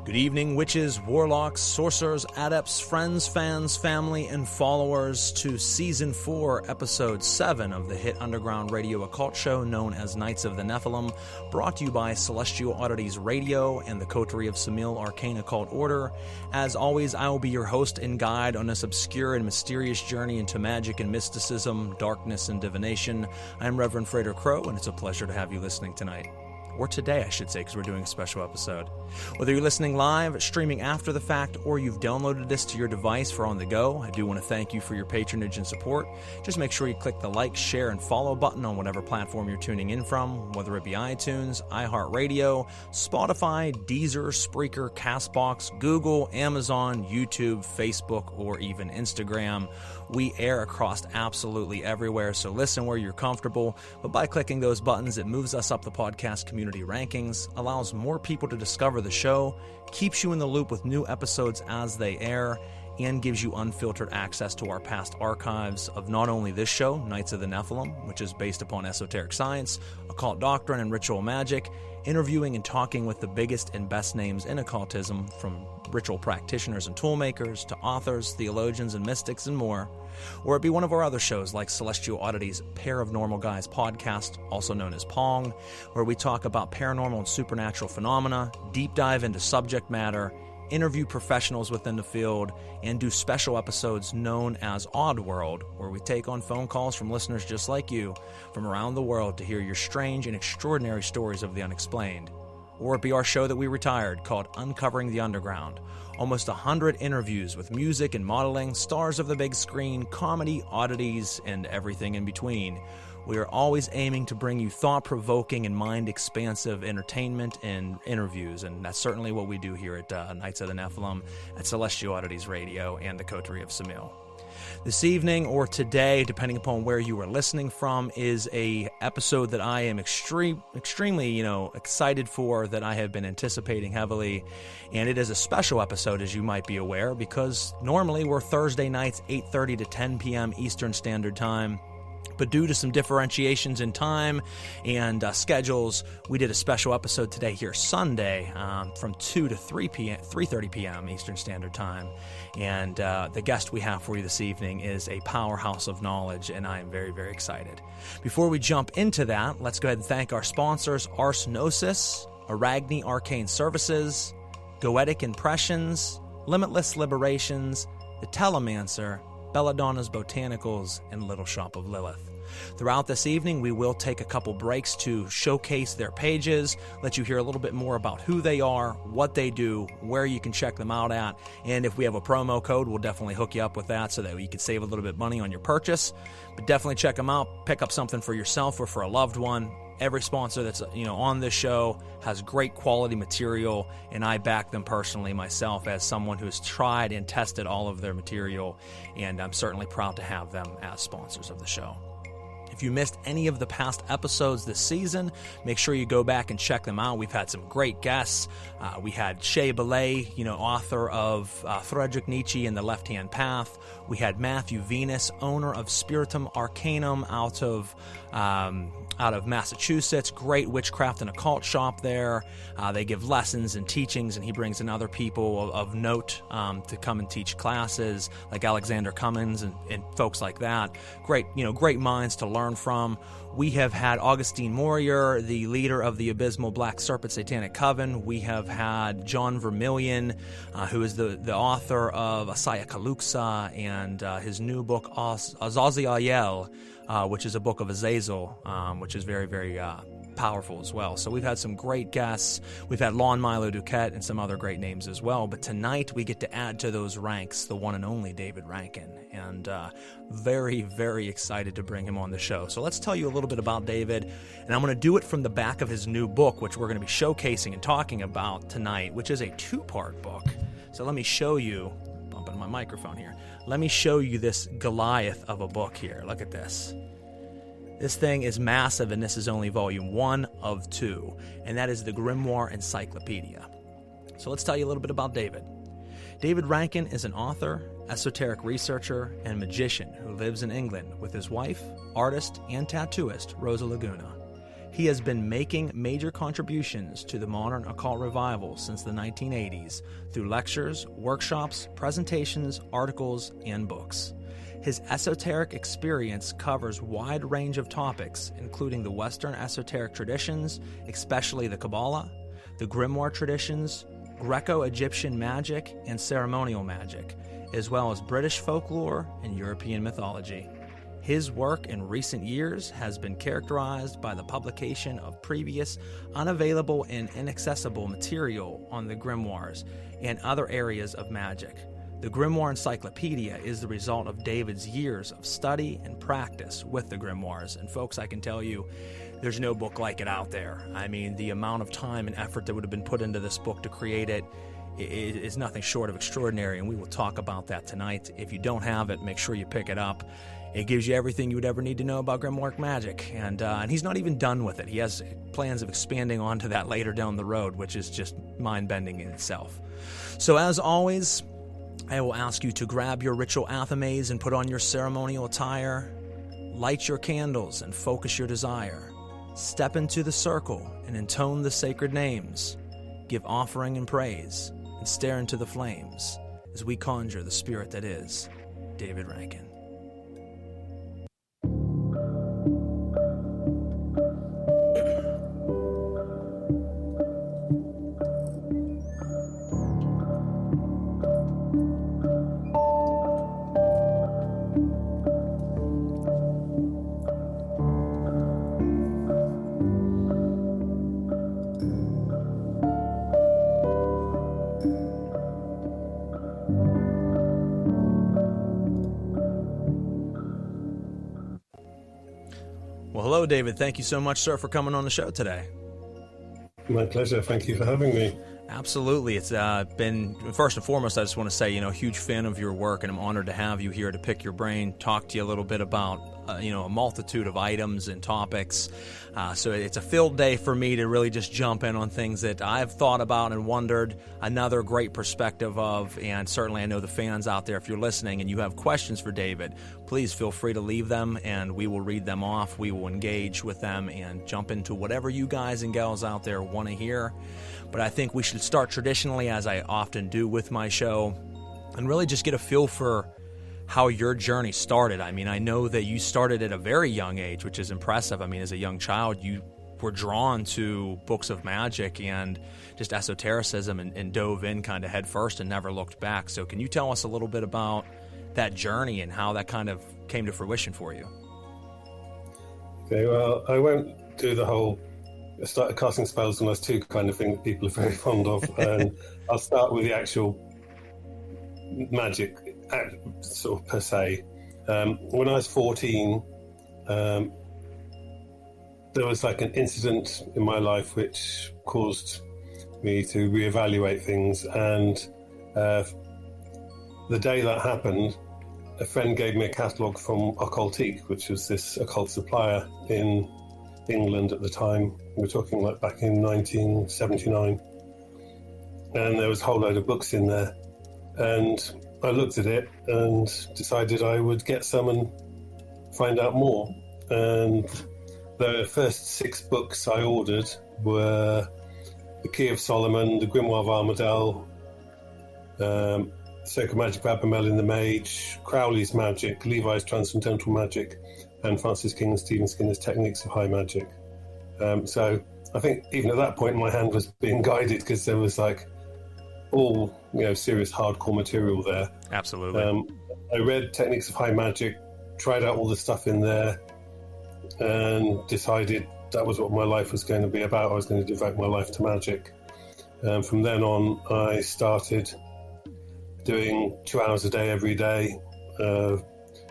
Good evening, witches, warlocks, sorcerers, adepts, friends, fans, family, and followers to Season 4, Episode 7 of the hit underground radio occult show known as Knights of the Nephilim, brought to you by Celestial Oddities Radio and the Coterie of Semil Arcane Occult Order. As always, I will be your host and guide on this obscure and mysterious journey into magic and mysticism, darkness and divination. I am Reverend Frater Crow, and it's a pleasure to have you listening tonight. Or today, I should say, because we're doing a special episode. Whether you're listening live, streaming after the fact, or you've downloaded this to your device for on the go, I do want to thank you for your patronage and support. Just make sure you click the like, share, and follow button on whatever platform you're tuning in from, whether it be iTunes, iHeartRadio, Spotify, Deezer, Spreaker, CastBox, Google, Amazon, YouTube, Facebook, or even Instagram. We air across absolutely everywhere, so listen where you're comfortable. But by clicking those buttons, it moves us up the podcast community rankings, allows more people to discover the show, keeps you in the loop with new episodes as they air, and gives you unfiltered access to our past archives of not only this show, Knights of the Nephilim, which is based upon esoteric science, occult doctrine, and ritual magic, interviewing and talking with the biggest and best names in occultism, from ritual practitioners and toolmakers to authors, theologians, and mystics, and more. Or it be one of our other shows like Celestial Oddities Pair of Normal Guys podcast, also known as Pong, where we talk about paranormal and supernatural phenomena, deep dive into subject matter, interview professionals within the field, and do special episodes known as Odd World, where we take on phone calls from listeners just like you from around the world to hear your strange and extraordinary stories of the unexplained. Or it be our show that we retired called Uncovering the Underground. Almost 100 interviews with music and modeling, stars of the big screen, comedy, oddities, and everything in between. We are always aiming to bring you thought-provoking and mind-expansive entertainment and interviews, and that's certainly what we do here at Knights of the Nephilim, at Celestial Oddities Radio, and the Coterie of Semil. This evening, or today, depending upon where you are listening from, is a episode that I am extremely, excited for, that I have been anticipating heavily, and it is a special episode, as you might be aware, because normally we're Thursday nights, 8:30 to 10 p.m. Eastern Standard Time. But due to some differentiations in time and schedules, we did a special episode today here Sunday from 2 to 3:30 p.m. Eastern Standard Time. And the guest we have for you this evening is a powerhouse of knowledge, and I am very, very excited. Before we jump into that, let's go ahead and thank our sponsors, Ars Gnosis, Arachne Arcane Services, Goetic Impressions, Limitless Liberations, The Telemancer, Belladonna's Botanicals, and Little Shop of Lilith. Throughout this evening, we will take a couple breaks to showcase their pages, let you hear a little bit more about who they are, what they do, where you can check them out at, and if we have a promo code, we'll definitely hook you up with that so that you can save a little bit of money on your purchase. But definitely check them out, pick up something for yourself or for a loved one. Every sponsor that's on this show has great quality material, and I back them personally myself as someone who has tried and tested all of their material, and I'm certainly proud to have them as sponsors of the show. If you missed any of the past episodes this season, make sure you go back and check them out. We've had some great guests. We had Shea Belay, author of Friedrich Nietzsche and the Left-Hand Path. We had Matthew Venus, owner of Spiritum Arcanum out of Massachusetts. Great witchcraft and occult shop there. They give lessons and teachings, and he brings in other people of note to come and teach classes, like Alexander Cummins and folks like that. Great minds to learn from. We have had Augustine Morier, the leader of the Abysmal Black Serpent Satanic Coven. We have had John Vermillion, who is the author of Asaya Kaluxa and his new book, Azaziel, which is a book of Azazel, which is very, very powerful as well. So we've had some great guests. We've had Lon Milo Duquette and some other great names as well. But tonight we get to add to those ranks the one and only David Rankine. And very, very excited to bring him on the show. So let's tell you a little bit about David. And I'm going to do it from the back of his new book, which we're going to be showcasing and talking about tonight, which is a 2-part book. So let me show you, bumping my microphone here. Let me show you this Goliath of a book here. Look at this. This thing is massive, and this is only volume 1 of 2, and that is the Grimoire Encyclopaedia. So let's tell you a little bit about David. David Rankine is an author, esoteric researcher, and magician who lives in England with his wife, artist, and tattooist, Rosa Laguna. He has been making major contributions to the modern occult revival since the 1980s through lectures, workshops, presentations, articles, and books. His esoteric experience covers a wide range of topics, including the Western esoteric traditions, especially the Qabalah, the Grimoire traditions, Greco-Egyptian magic, and ceremonial magic, as well as British folklore and European mythology. His work in recent years has been characterized by the publication of previous unavailable and inaccessible material on the grimoires and other areas of magic. The Grimoire Encyclopaedia is the result of David's years of study and practice with the grimoires. And folks, I can tell you, there's no book like it out there. I mean, the amount of time and effort that would have been put into this book to create it is nothing short of extraordinary, and we will talk about that tonight. If you don't have it, make sure you pick it up. It gives you everything you would ever need to know about grimoire magic, and he's not even done with it. He has plans of expanding onto that later down the road, which is just mind-bending in itself. So as always, I will ask you to grab your ritual athames and put on your ceremonial attire, light your candles and focus your desire, step into the circle and intone the sacred names, give offering and praise, and stare into the flames as we conjure the spirit that is David Rankine. Well, hello, David. Thank you so much, sir, for coming on the show today. My pleasure. Thank you for having me. Absolutely. It's been, first and foremost, I just want to say, huge fan of your work, and I'm honored to have you here to pick your brain, talk to you a little bit about, a multitude of items and topics. So it's a filled day for me to really just jump in on things that I've thought about and wondered, another great perspective of, and certainly I know the fans out there, if you're listening and you have questions for David, please feel free to leave them and we will read them off. We will engage with them and jump into whatever you guys and gals out there want to hear. But I think we should start traditionally, as I often do with my show, and really just get a feel for how your journey started. I mean, I know that you started at a very young age, which is impressive. I mean, as a young child, you were drawn to books of magic and just esotericism and dove in kind of head first and never looked back. So can you tell us a little bit about that journey and how that kind of came to fruition for you? Okay, well, I won't do the whole I started casting spells when I was 2 kind of thing that people are very fond of. And I'll start with the actual magic, sort of per se. When I was 14, there was like an incident in my life which caused me to reevaluate things. And the day that happened, a friend gave me a catalogue from Occultique, which was this occult supplier in England at the time. We're talking like back in 1979. And there was a whole load of books in there. And I looked at it and decided I would get some and find out more. And the first 6 books I ordered were The Key of Solomon, The Grimoire of Armadale, Sacred Magic of Abramelin the Mage, Crowley's Magic, Levi's Transcendental Magic, and Francis King and Stephen Skinner's Techniques of High Magic. So I think even at that point my hand was being guided because there was like all serious hardcore material there. Absolutely. I read Techniques of High Magic, tried out all the stuff in there, and decided that was what my life was going to be about. I was going to devote my life to magic. From then on, I started doing 2 hours a day every day,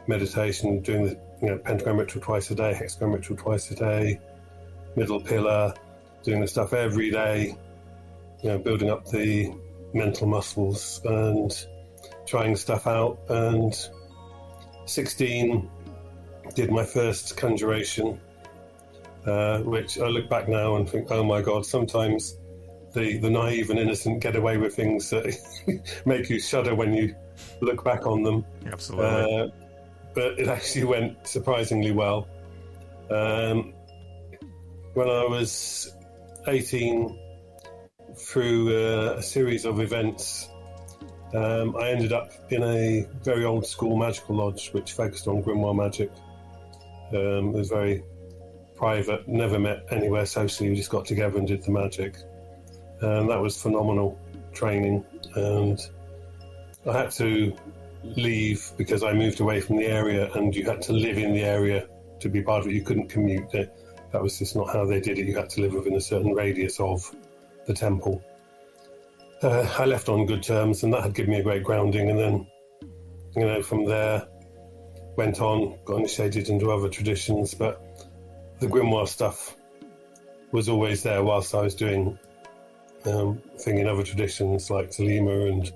meditation, doing the pentagram ritual twice a day, hexagram ritual twice a day, middle pillar, doing the stuff every day, building up the mental muscles and trying stuff out. And 16, did my first conjuration, which I look back now and think, oh my God, sometimes the naive and innocent get away with things that make you shudder when you look back on them. Absolutely. But it actually went surprisingly well. when I was 18, through a series of events, I ended up in a very old school magical lodge which focused on grimoire magic. It was very private, never met anywhere socially, we just got together and did the magic. And that was phenomenal training. And I had to leave because I moved away from the area, and you had to live in the area to be part of it. You couldn't commute there. That was just not how they did it. You had to live within a certain radius of the temple. I left on good terms, and that had given me a great grounding. And then, from there, went on, got initiated into other traditions. But the grimoire stuff was always there whilst I was doing thing in other traditions like Thelema and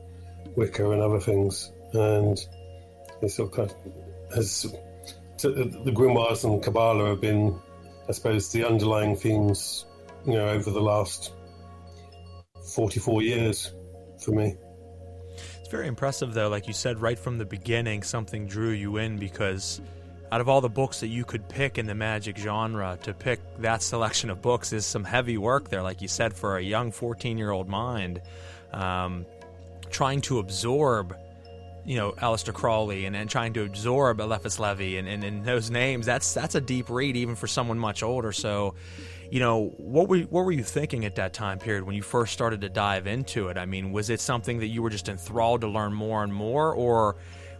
Wicca and other things. And it sort of the grimoires and Qabalah have been, I suppose, the underlying themes, over the last 44 years for me. It's very impressive, though. Like you said, right from the beginning, something drew you in, because out of all the books that you could pick in the magic genre, to pick that selection of books is some heavy work there, like you said, for a young 14-year-old mind, trying to absorb Aleister Crowley and trying to absorb Eliphas Levi and those names. That's a deep read even for someone much older. So, what were you thinking at that time period when you first started to dive into it? I mean, was it something that you were just enthralled to learn more and more, or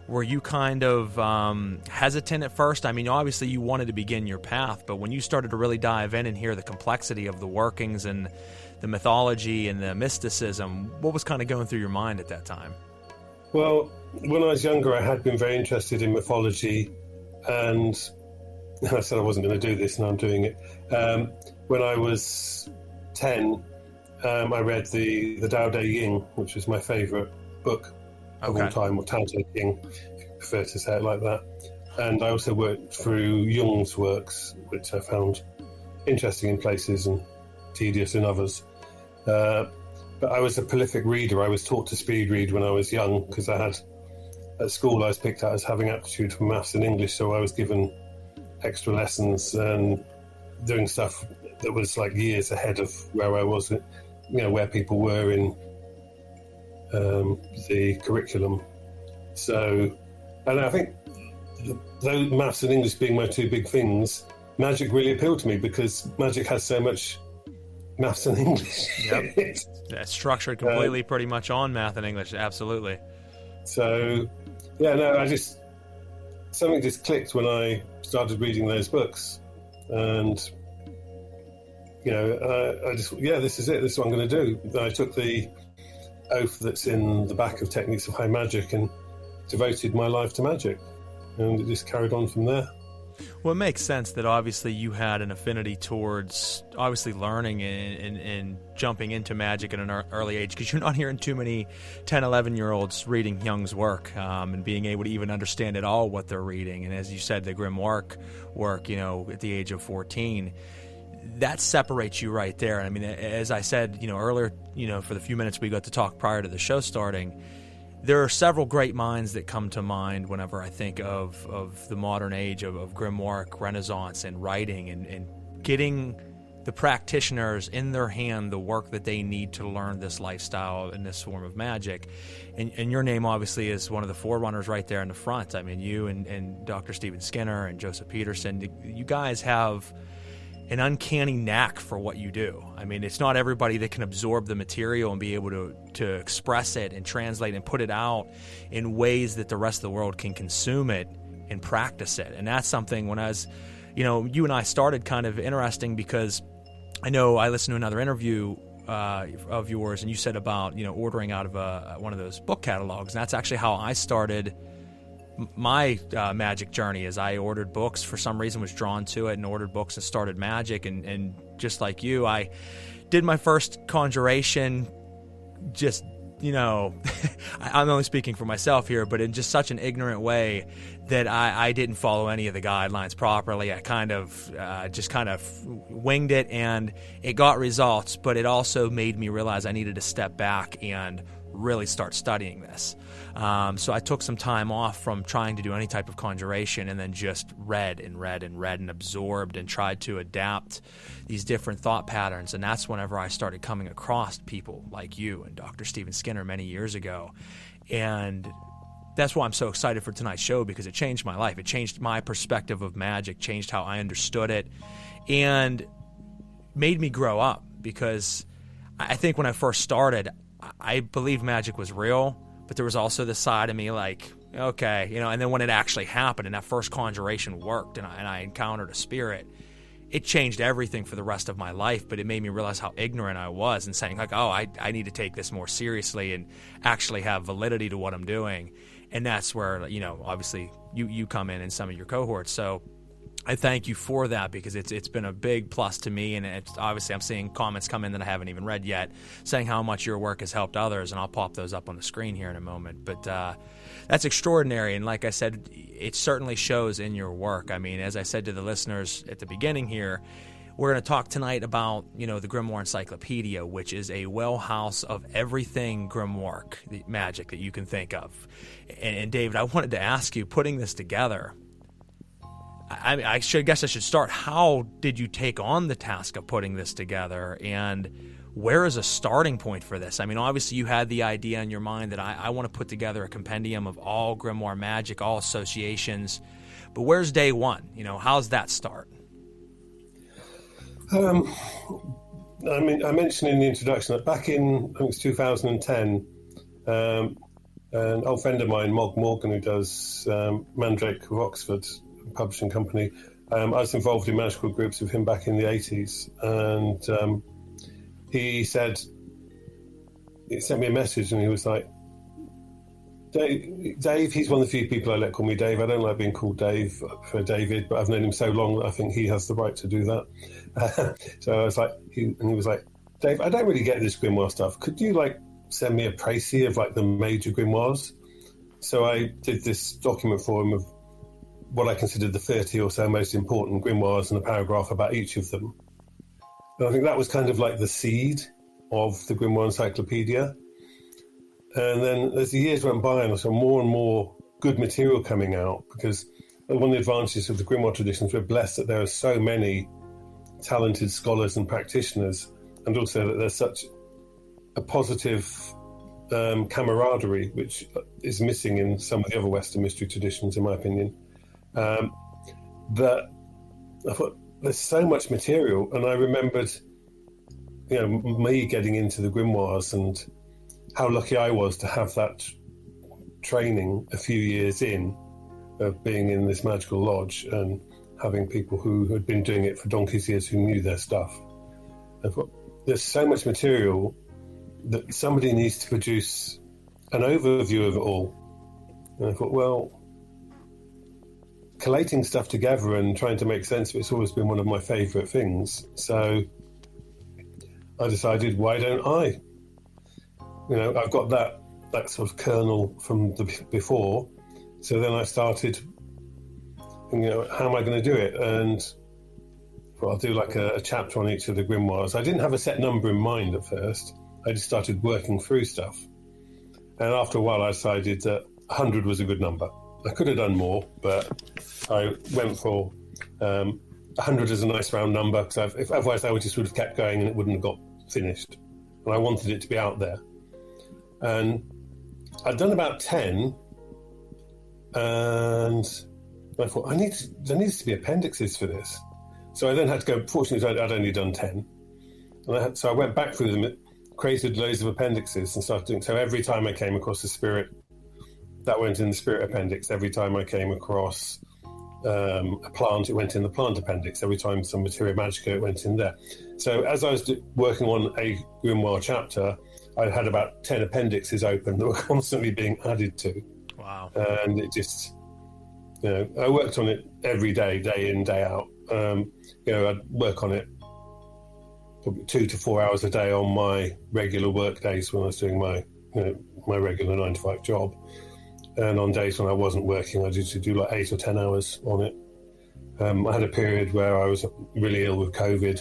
were you kind of hesitant at first? I mean, obviously you wanted to begin your path, but when you started to really dive in and hear the complexity of the workings and the mythology and the mysticism, what was kind of going through your mind at that time? Well, when I was younger, I had been very interested in mythology, and I said I wasn't going to do this, and I'm doing it. When I was 10, I read the Tao Te Ching, which was my favourite book of all time, or Tao Te Ching, if you prefer to say it like that. And I also worked through Jung's works, which I found interesting in places and tedious in others. But I was a prolific reader. I was taught to speed read when I was young, because at school I was picked out as having aptitude for maths and English, so I was given extra lessons and doing stuff that was like years ahead of where I was, where people were in the curriculum. So, and I think though maths and English being my two big things, magic really appealed to me, because magic has so much maths and English. Yep. It's structured completely pretty much on math and English, absolutely. So, something just clicked when I started reading those books. And, this is it, this is what I'm going to do. I took the oath that's in the back of Techniques of High Magic and devoted my life to magic. And it just carried on from there. Well, it makes sense that obviously you had an affinity towards obviously learning and jumping into magic at an early age, because you're not hearing too many 10, 11-year-olds reading Jung's work and being able to even understand at all what they're reading. And as you said, the grimoire work, at the age of 14, that separates you right there. And I mean, as I said, earlier, for the few minutes we got to talk prior to the show starting, there are several great minds that come to mind whenever I think of the modern age of grimoire renaissance and writing and getting the practitioners in their hand the work that they need to learn this lifestyle and this form of magic. And your name obviously is one of the forerunners right there in the front. I mean, you and Dr. Stephen Skinner and Joseph Peterson, you guys have an uncanny knack for what you do. I mean, it's not everybody that can absorb the material and be able to express it and translate and put it out in ways that the rest of the world can consume it and practice it. And that's something when I was, you and I started kind of interesting, because I know I listened to another interview of yours, and you said about, ordering out of one of those book catalogs. And that's actually how I started my magic journey. Is I ordered books, for some reason was drawn to it, and ordered books and started magic. And just like you, I did my first conjuration, just, I'm only speaking for myself here, but in just such an ignorant way that I didn't follow any of the guidelines properly. I kind of just winged it, and it got results, but it also made me realize I needed to step back and really start studying this. So I took some time off from trying to do any type of conjuration, and then just read and absorbed and tried to adapt these different thought patterns. And that's whenever I started coming across people like you and Dr. Stephen Skinner many years ago. And that's why I'm so excited for tonight's show, because it changed my life. It changed my perspective of magic, changed how I understood it, and made me grow up. Because I think when I first started, I believed magic was real, but there was also this side of me like, okay, and then when it actually happened and that first conjuration worked and I encountered a spirit, it changed everything for the rest of my life. But it made me realize how ignorant I was, and saying like, oh, I need to take this more seriously and actually have validity to what I'm doing. And that's where, obviously you come in some of your cohorts. So I thank you for that, because it's been a big plus to me. And it's obviously I'm seeing comments come in that I haven't even read yet, saying how much your work has helped others. And I'll pop those up on the screen here in a moment. But that's extraordinary. And like I said, it certainly shows in your work. I mean, as I said to the listeners at the beginning here, we're going to talk tonight about, the Grimoire Encyclopaedia, which is a well-house of everything grimoire, the magic that you can think of. And David, I wanted to ask you, putting this together, I guess I should start. How did you take on the task of putting this together, and where is a starting point for this? I mean, obviously you had the idea in your mind that I want to put together a compendium of all grimoire magic, all associations, but where's day one? How's that start? I mentioned in the introduction that back in, I think it's 2010, an old friend of mine, Mog Morgan, who does Mandrake of Oxford, publishing company, I was involved in magical groups with him back in the 80s, and he sent me a message, and he was like, Dave, he's one of the few people I let call me Dave. I don't like being called Dave for David, but I've known him so long that I think he has the right to do that. So I was like, he was like, Dave, I don't really get this grimoire stuff. Could you send me a précis of the major grimoires? So I did this document for him of what I considered the 30 or so most important grimoires, and a paragraph about each of them. And I think that was kind of like the seed of the Grimoire Encyclopaedia. And then as the years went by, and I saw more and more good material coming out, because one of the advantages of the grimoire traditions, we're blessed that there are so many talented scholars and practitioners, and also that there's such a positive camaraderie, which is missing in some of the other Western mystery traditions, in my opinion. That I thought, there's so much material, and I remembered, me getting into the grimoires and how lucky I was to have that training a few years in, of being in this magical lodge and having people who had been doing it for donkey's years, who knew their stuff. I thought, there's so much material that somebody needs to produce an overview of it all. And I thought, well, collating stuff together and trying to make sense of it's always been one of my favourite things. So I decided, why don't I? I've got that sort of kernel from the before. So then I started, how am I going to do it? And I'll do a chapter on each of the grimoires. I didn't have a set number in mind at first. I just started working through stuff. And after a while, I decided that 100 was a good number. I could have done more, but I went for 100 as a nice round number, because otherwise I would just would have kept going and it wouldn't have got finished. And I wanted it to be out there. And I'd done about 10, and I thought, there needs to be appendixes for this. So I then had to go, fortunately I'd only done 10. And so I went back through them, created loads of appendixes and started doing, so every time I came across a spirit, that went in the spirit appendix. Every time I came across a plant, it went in the plant appendix. Every time some materia magica, it went in there. So as I was working on a grimoire chapter, I had about 10 appendixes open that were constantly being added to. Wow. And it just, I worked on it every day, day in, day out. I'd work on it probably 2 to 4 hours a day on my regular work days when I was doing my regular 9 to 5 job. And on days when I wasn't working, I used to do 8 or 10 hours on it. I had a period where I was really ill with COVID.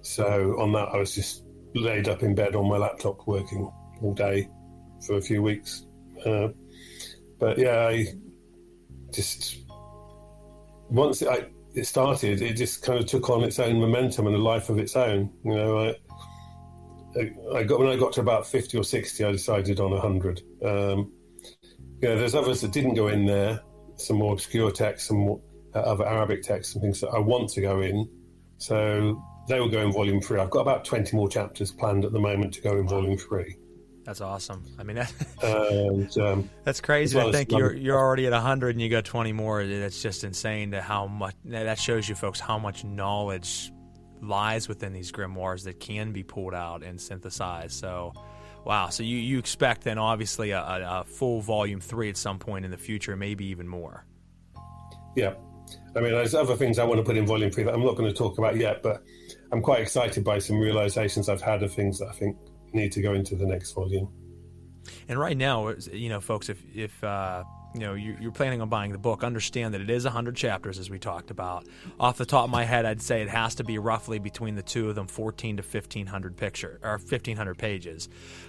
So on that, I was just laid up in bed on my laptop working all day. for a few weeks. But yeah, I just, once it started, it just kind of took on its own momentum and a life of its own. You know, when I got to about 50 or 60, I decided on 100. There's others that didn't go in there, some more obscure texts, some more, other Arabic texts and things that I want to go in. So they will go in volume 3. I've got about 20 more chapters planned at the moment to go in volume 3. That's awesome. I mean, that's crazy to think you're already at 100 and you got 20 more. That's just insane to how much. That shows you folks how much knowledge lies within these grimoires that can be pulled out and synthesized. So, wow. So you expect then obviously a full volume 3 at some point in the future, maybe even more. Yeah. I mean, there's other things I want to put in volume 3 that I'm not going to talk about yet, but I'm quite excited by some realizations I've had of things that I think need to go into the next volume. And right now, you know, folks, if you know you're planning on buying the book, understand that it is 100 chapters, as we talked about. Off the top of my head, I'd say it has to be roughly between the two of them 14 to 1,500 pages.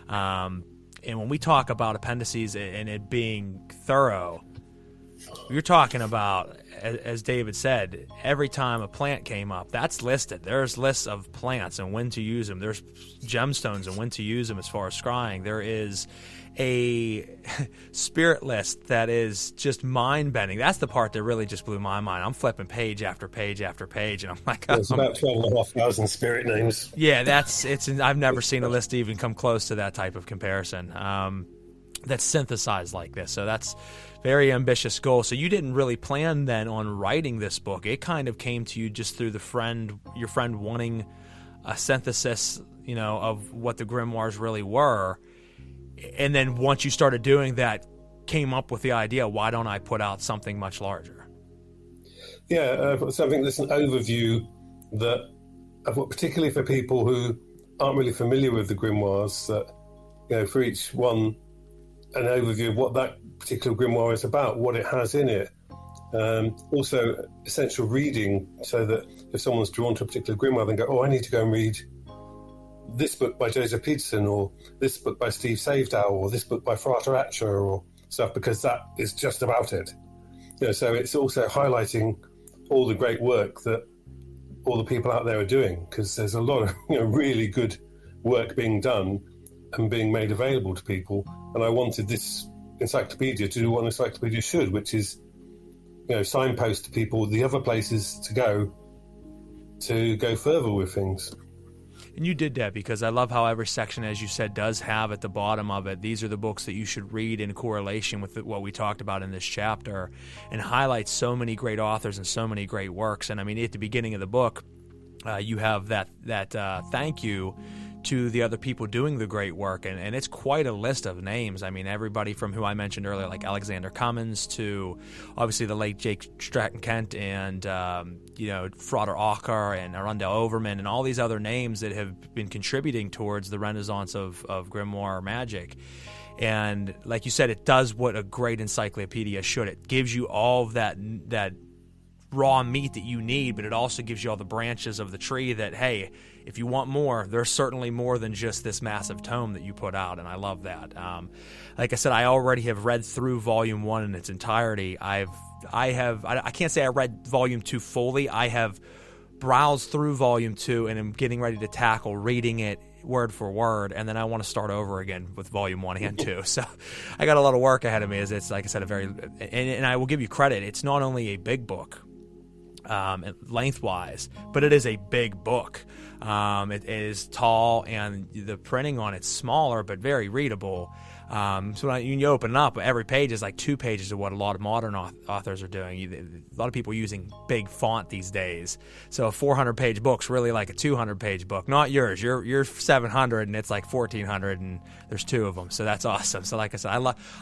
And when we talk about appendices and it being thorough, you're talking about, as David said, every time a plant came up, that's listed. There's lists of plants and when to use them. There's gemstones and when to use them as far as scrying. There is a spirit list that is just mind-bending. That's the part that really just blew my mind. I'm flipping page after page after page, and I'm like, there's about 12,500 spirit names. Yeah, I've never seen a list even come close to that type of comparison. That's synthesized like this. So that's very ambitious goal. So you didn't really plan then on writing this book. It kind of came to you just through your friend wanting a synthesis, you know, of what the grimoires really were. And then once you started doing that, came up with the idea, why don't I put out something much larger? Yeah, something that's an overview particularly for people who aren't really familiar with the grimoires, that, you know, for each one, an overview of what that particular grimoire is about, what it has in it. Also, essential reading, so that if someone's drawn to a particular grimoire, they go, oh, I need to go and read this book by Joseph Peterson, or this book by Steve Savedow, or this book by Frater Atcher, or stuff, because that is just about it. You know, so it's also highlighting all the great work that all the people out there are doing, because there's a lot of, you know, really good work being done and being made available to people. And I wanted this encyclopedia to do what an encyclopedia should, which is, you know, signpost to people the other places to go further with things. And you did that because I love how every section, as you said, does have at the bottom of it, these are the books that you should read in correlation with what we talked about in this chapter, and highlights so many great authors and so many great works. And I mean, at the beginning of the book, you have that thank you to the other people doing the great work, and it's quite a list of names. I mean, everybody from who I mentioned earlier, like Alexander Cummins, to obviously the late Jake Stratton-Kent, and Frater Atcher and Arundel Overman, and all these other names that have been contributing towards the renaissance of grimoire magic. And like you said, it does what a great encyclopedia should. It gives you all of that raw meat that you need, but it also gives you all the branches of the tree that, hey, if you want more, there's certainly more than just this massive tome that you put out, and I love that. Like I said, I already have read through Volume 1 in its entirety. I can't say I read Volume 2 fully. I have browsed through Volume 2 and am getting ready to tackle reading it word for word, and then I want to start over again with Volume 1 and 2. So I got a lot of work ahead of me. It's, like I said, and I will give you credit, it's not only a big book, lengthwise, but it is a big book. It is tall, and the printing on it's smaller but very readable. So when you open it up, every page is like 2 pages of what a lot of modern authors are doing. A lot of people are using big font these days. So a 400-page book's really like a 200-page book. Not yours. You're 700 and it's like 1,400, and there's 2 of them. So that's awesome. So like I said,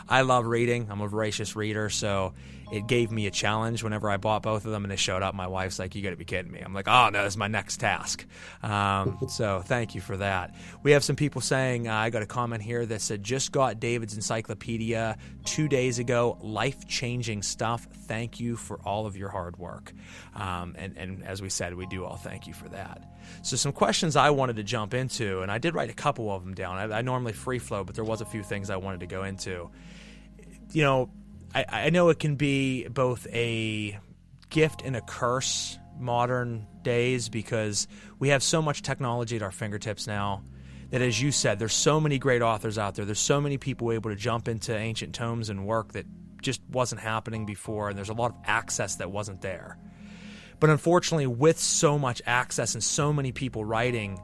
I love reading. I'm a voracious reader. So it gave me a challenge whenever I bought both of them and they showed up. My wife's like, you got to be kidding me. I'm like, oh, no, this is my next task. So thank you for that. We have some people saying, I got a comment here that said, just got David's encyclopedia 2 days ago. Life-changing stuff. Thank you for all of your hard work. And as we said, we do all thank you for that. So some questions I wanted to jump into, and I did write a couple of them down. I normally free flow, but there was a few things I wanted to go into. I know it can be both a gift and a curse modern days because we have so much technology at our fingertips now that, as you said, there's so many great authors out there. There's so many people able to jump into ancient tomes and work that just wasn't happening before, and there's a lot of access that wasn't there. But unfortunately, with so much access and so many people writing,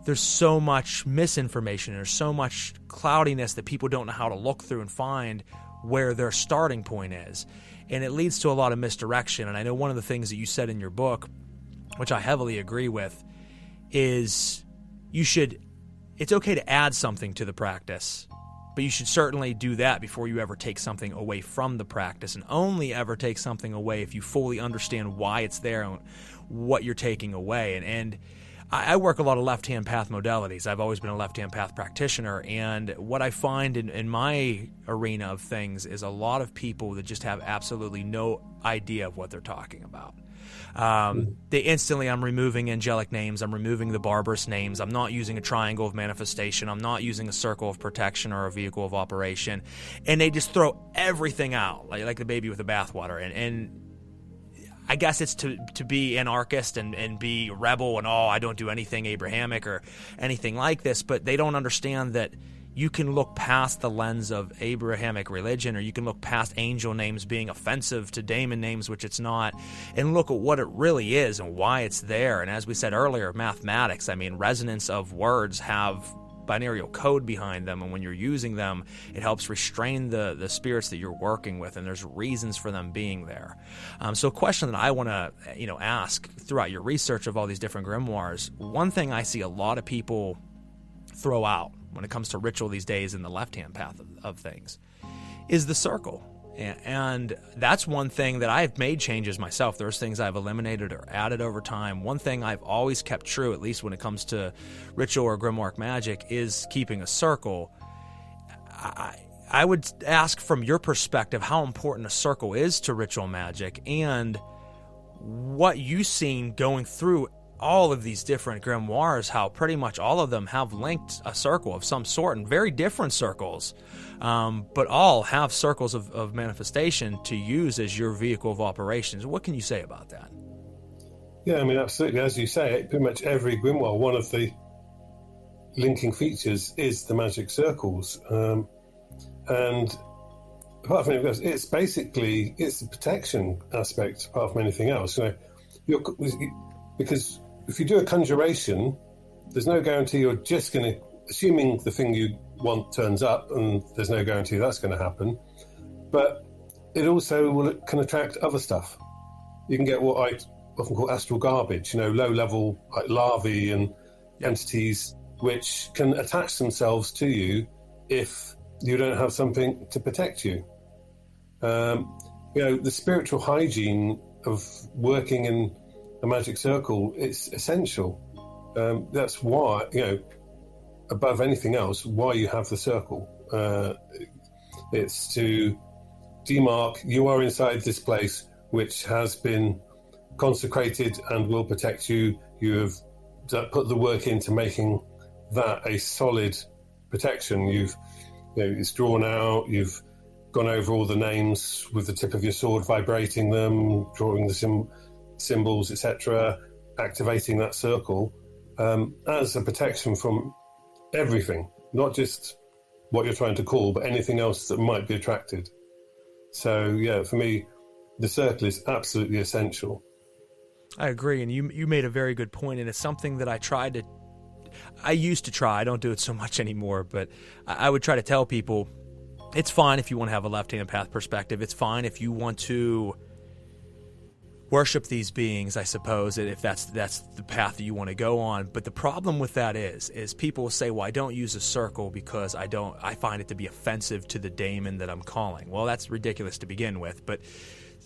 there's so much misinformation. There's so much cloudiness that people don't know how to look through and find where their starting point is. And it leads to a lot of misdirection. And I know one of the things that you said in your book, which I heavily agree with, is it's okay to add something to the practice, but you should certainly do that before you ever take something away from the practice, and only ever take something away if you fully understand why it's there and what you're taking away. And I work a lot of left-hand path modalities. I've always been a left-hand path practitioner, and what I find in my arena of things is a lot of people that just have absolutely no idea of what they're talking about. They instantly, I'm removing angelic names, I'm removing the barbarous names, I'm not using a triangle of manifestation, I'm not using a circle of protection or a vehicle of operation, and they just throw everything out, like the baby with the bathwater, and I guess it's to be anarchist and be rebel and, I don't do anything Abrahamic or anything like this, but they don't understand that you can look past the lens of Abrahamic religion, or you can look past angel names being offensive to daemon names, which it's not, and look at what it really is and why it's there. And as we said earlier, mathematics, resonance of words have binarial code behind them, and when you're using them, it helps restrain the spirits that you're working with, and there's reasons for them being there. So a question that I want to ask throughout your research of all these different grimoires, one thing I see a lot of people throw out when it comes to ritual these days in the left-hand path of things is the circle. And that's one thing that I've made changes myself. There's things I've eliminated or added over time. One thing I've always kept true, at least when it comes to ritual or grimoire magic, is keeping a circle. I would ask from your perspective how important a circle is to ritual magic, and what you've seen going through all of these different grimoires, how pretty much all of them have linked a circle of some sort, and very different circles, but all have circles of manifestation to use as your vehicle of operations. What can you say about that? Yeah, absolutely. As you say, pretty much every grimoire, one of the linking features is the magic circles. And apart from it, it's the protection aspect apart from anything else. Because if you do a conjuration, there's no guarantee you're just going to, assuming the thing you want turns up, and there's no guarantee that's going to happen, but it also can attract other stuff. You can get what I often call astral garbage, low-level like larvae and entities which can attach themselves to you if you don't have something to protect you. The spiritual hygiene of working in a magic circle, it's essential. That's why, above anything else, why you have the circle. It's to demark, you are inside this place which has been consecrated and will protect you. You have put the work into making that a solid protection. It's drawn out, you've gone over all the names with the tip of your sword, vibrating them, drawing the symbols, etc., activating that circle as a protection from everything, not just what you're trying to call, but anything else that might be attracted. So, for me, the circle is absolutely essential. I agree, and you made a very good point, and it's something that I used to try. I don't do it so much anymore, but I would try to tell people, it's fine if you want to have a left-hand path perspective. It's fine if you want to worship these beings, I suppose, if that's the path that you want to go on. But the problem with that is people will say, well, I don't use a circle because I find it to be offensive to the daemon that I'm calling. Well, that's ridiculous to begin with, but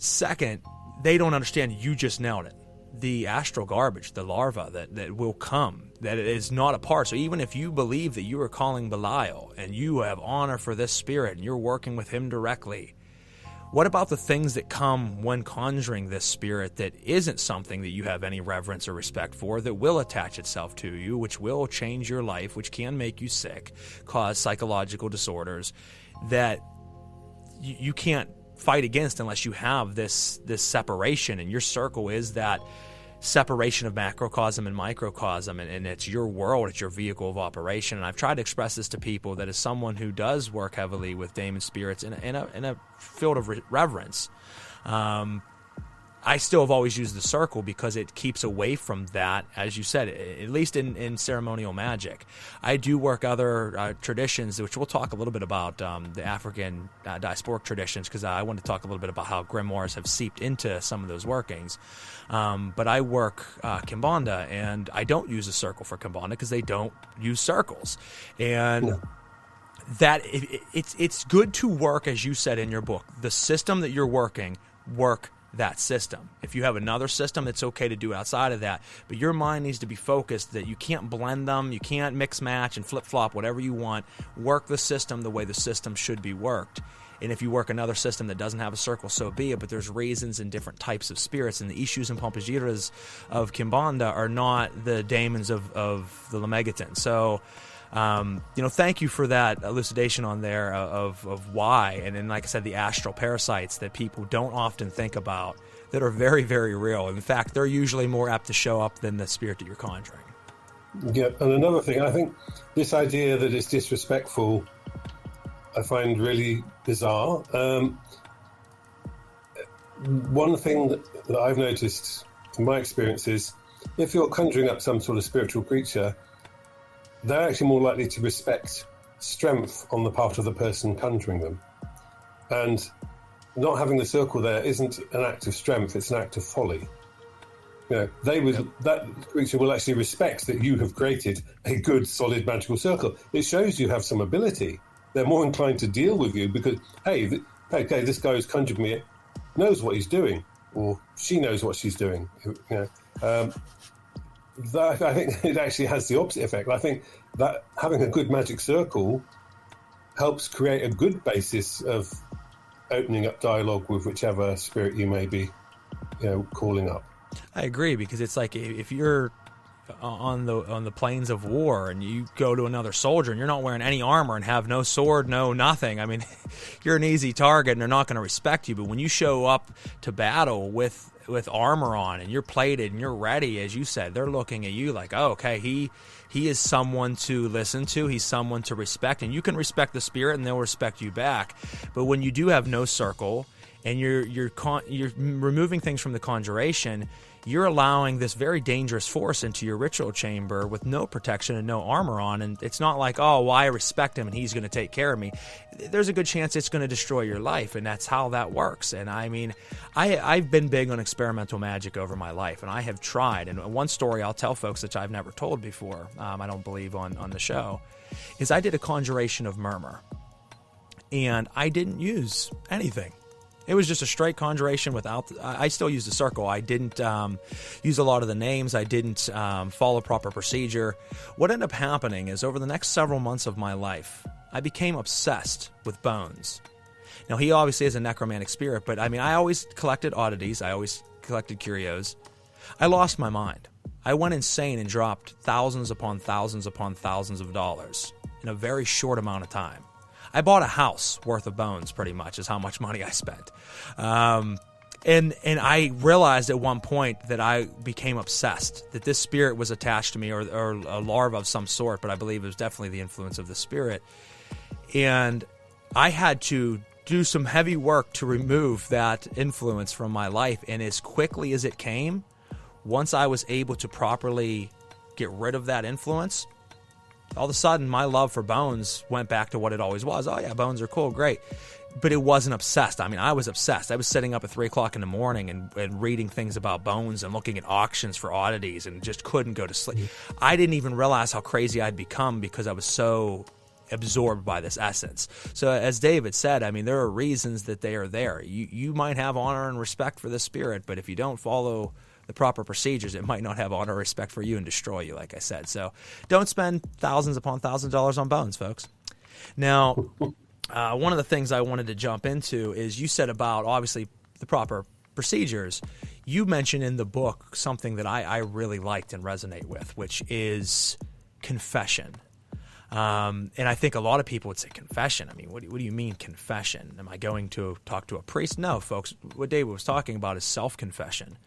Second, they don't understand you just nailed it. The astral garbage, the larva that will come, that it is not a part. So even if you believe that you are calling Belial and you have honor for this spirit and you're working with him directly, what about the things that come when conjuring this spirit that isn't something that you have any reverence or respect for, that will attach itself to you, which will change your life, which can make you sick, cause psychological disorders that you can't fight against unless you have this separation, and your circle is that separation of macrocosm and microcosm, and it's your world, it's your vehicle of operation. And I've tried to express this to people that as someone who does work heavily with daemon spirits in a field of reverence, I still have always used the circle because it keeps away from that, as you said, at least in ceremonial magic. I do work other traditions, which we'll talk a little bit about, the African diasporic traditions, because I want to talk a little bit about how grimoires have seeped into some of those workings. But I work Kimbanda, and I don't use a circle for Kimbanda because they don't use circles. And that it's good to work, as you said in your book, the system that you're working, work that system. If you have another system, it's okay to do outside of that, but your mind needs to be focused that you can't blend them, you can't mix match and flip-flop whatever you want. Work the system the way the system should be worked. And if you work another system that doesn't have a circle, so be it, but there's reasons in different types of spirits, and the Ishus and Pombagiras of Kimbanda are not the daemons of the Lemegetan. So thank you for that elucidation on there of why. And then, like I said, the astral parasites that people don't often think about that are very, very real. In fact, they're usually more apt to show up than the spirit that you're conjuring. Yeah, and another thing, I think this idea that it's disrespectful, I find really bizarre. One thing that I've noticed in my experience is if you're conjuring up some sort of spiritual creature, they're actually more likely to respect strength on the part of the person conjuring them. And not having the circle there isn't an act of strength, it's an act of folly. That creature will actually respect that you have created a good, solid magical circle. It shows you have some ability. They're more inclined to deal with you because, hey, this guy who's conjured me knows what he's doing, or she knows what she's doing. I think it actually has the opposite effect. I think that having a good magic circle helps create a good basis of opening up dialogue with whichever spirit you may be, calling up. I agree, because it's like if you're on the plains of war and you go to another soldier and you're not wearing any armor and have no sword, no nothing, I mean, you're an easy target and they're not going to respect you. But when you show up to battle with armor on and you're plated and you're ready, as you said, they're looking at you like, oh, okay, he is someone to listen to, he's someone to respect, and you can respect the spirit and they'll respect you back. But when you do have no circle and you're removing things from the conjuration, you're allowing this very dangerous force into your ritual chamber with no protection and no armor on. And it's not like, oh, well, I respect him and he's going to take care of me. There's a good chance it's going to destroy your life, and that's how that works. And I mean, I've been big on experimental magic over my life, and I have tried. And one story I'll tell folks that I've never told before, I don't believe on the show, is I did a conjuration of murmur, and I didn't use anything. It was just a straight conjuration without. I still used a circle. I didn't use a lot of the names. I didn't follow proper procedure. What ended up happening is over the next several months of my life, I became obsessed with bones. Now, he obviously is a necromantic spirit, but I mean, I always collected oddities. I always collected curios. I lost my mind. I went insane and dropped thousands upon thousands upon thousands of dollars in a very short amount of time. I bought a house worth of bones, pretty much, is how much money I spent. And I realized at one point that I became obsessed, that this spirit was attached to me, or a larva of some sort, but I believe it was definitely the influence of the spirit. And I had to do some heavy work to remove that influence from my life. And as quickly as it came, once I was able to properly get rid of that influence, all of a sudden, my love for bones went back to what it always was. Oh, yeah, bones are cool, great. But it wasn't obsessed. I mean, I was obsessed. I was sitting up at 3 o'clock in the morning and reading things about bones and looking at auctions for oddities and just couldn't go to sleep. I didn't even realize how crazy I'd become because I was so absorbed by this essence. So as David said, I mean, there are reasons that they are there. You might have honor and respect for the spirit, but if you don't follow the proper procedures, it might not have honor or respect for you and destroy you, like I said. So don't spend thousands upon thousands of dollars on bones, folks. Now, one of the things I wanted to jump into is you said about, obviously, the proper procedures. You mentioned in the book something that I really liked and resonate with, which is confession. And I think a lot of people would say confession. I mean, what do you mean confession? Am I going to talk to a priest? No, folks. What David was talking about is self-confession.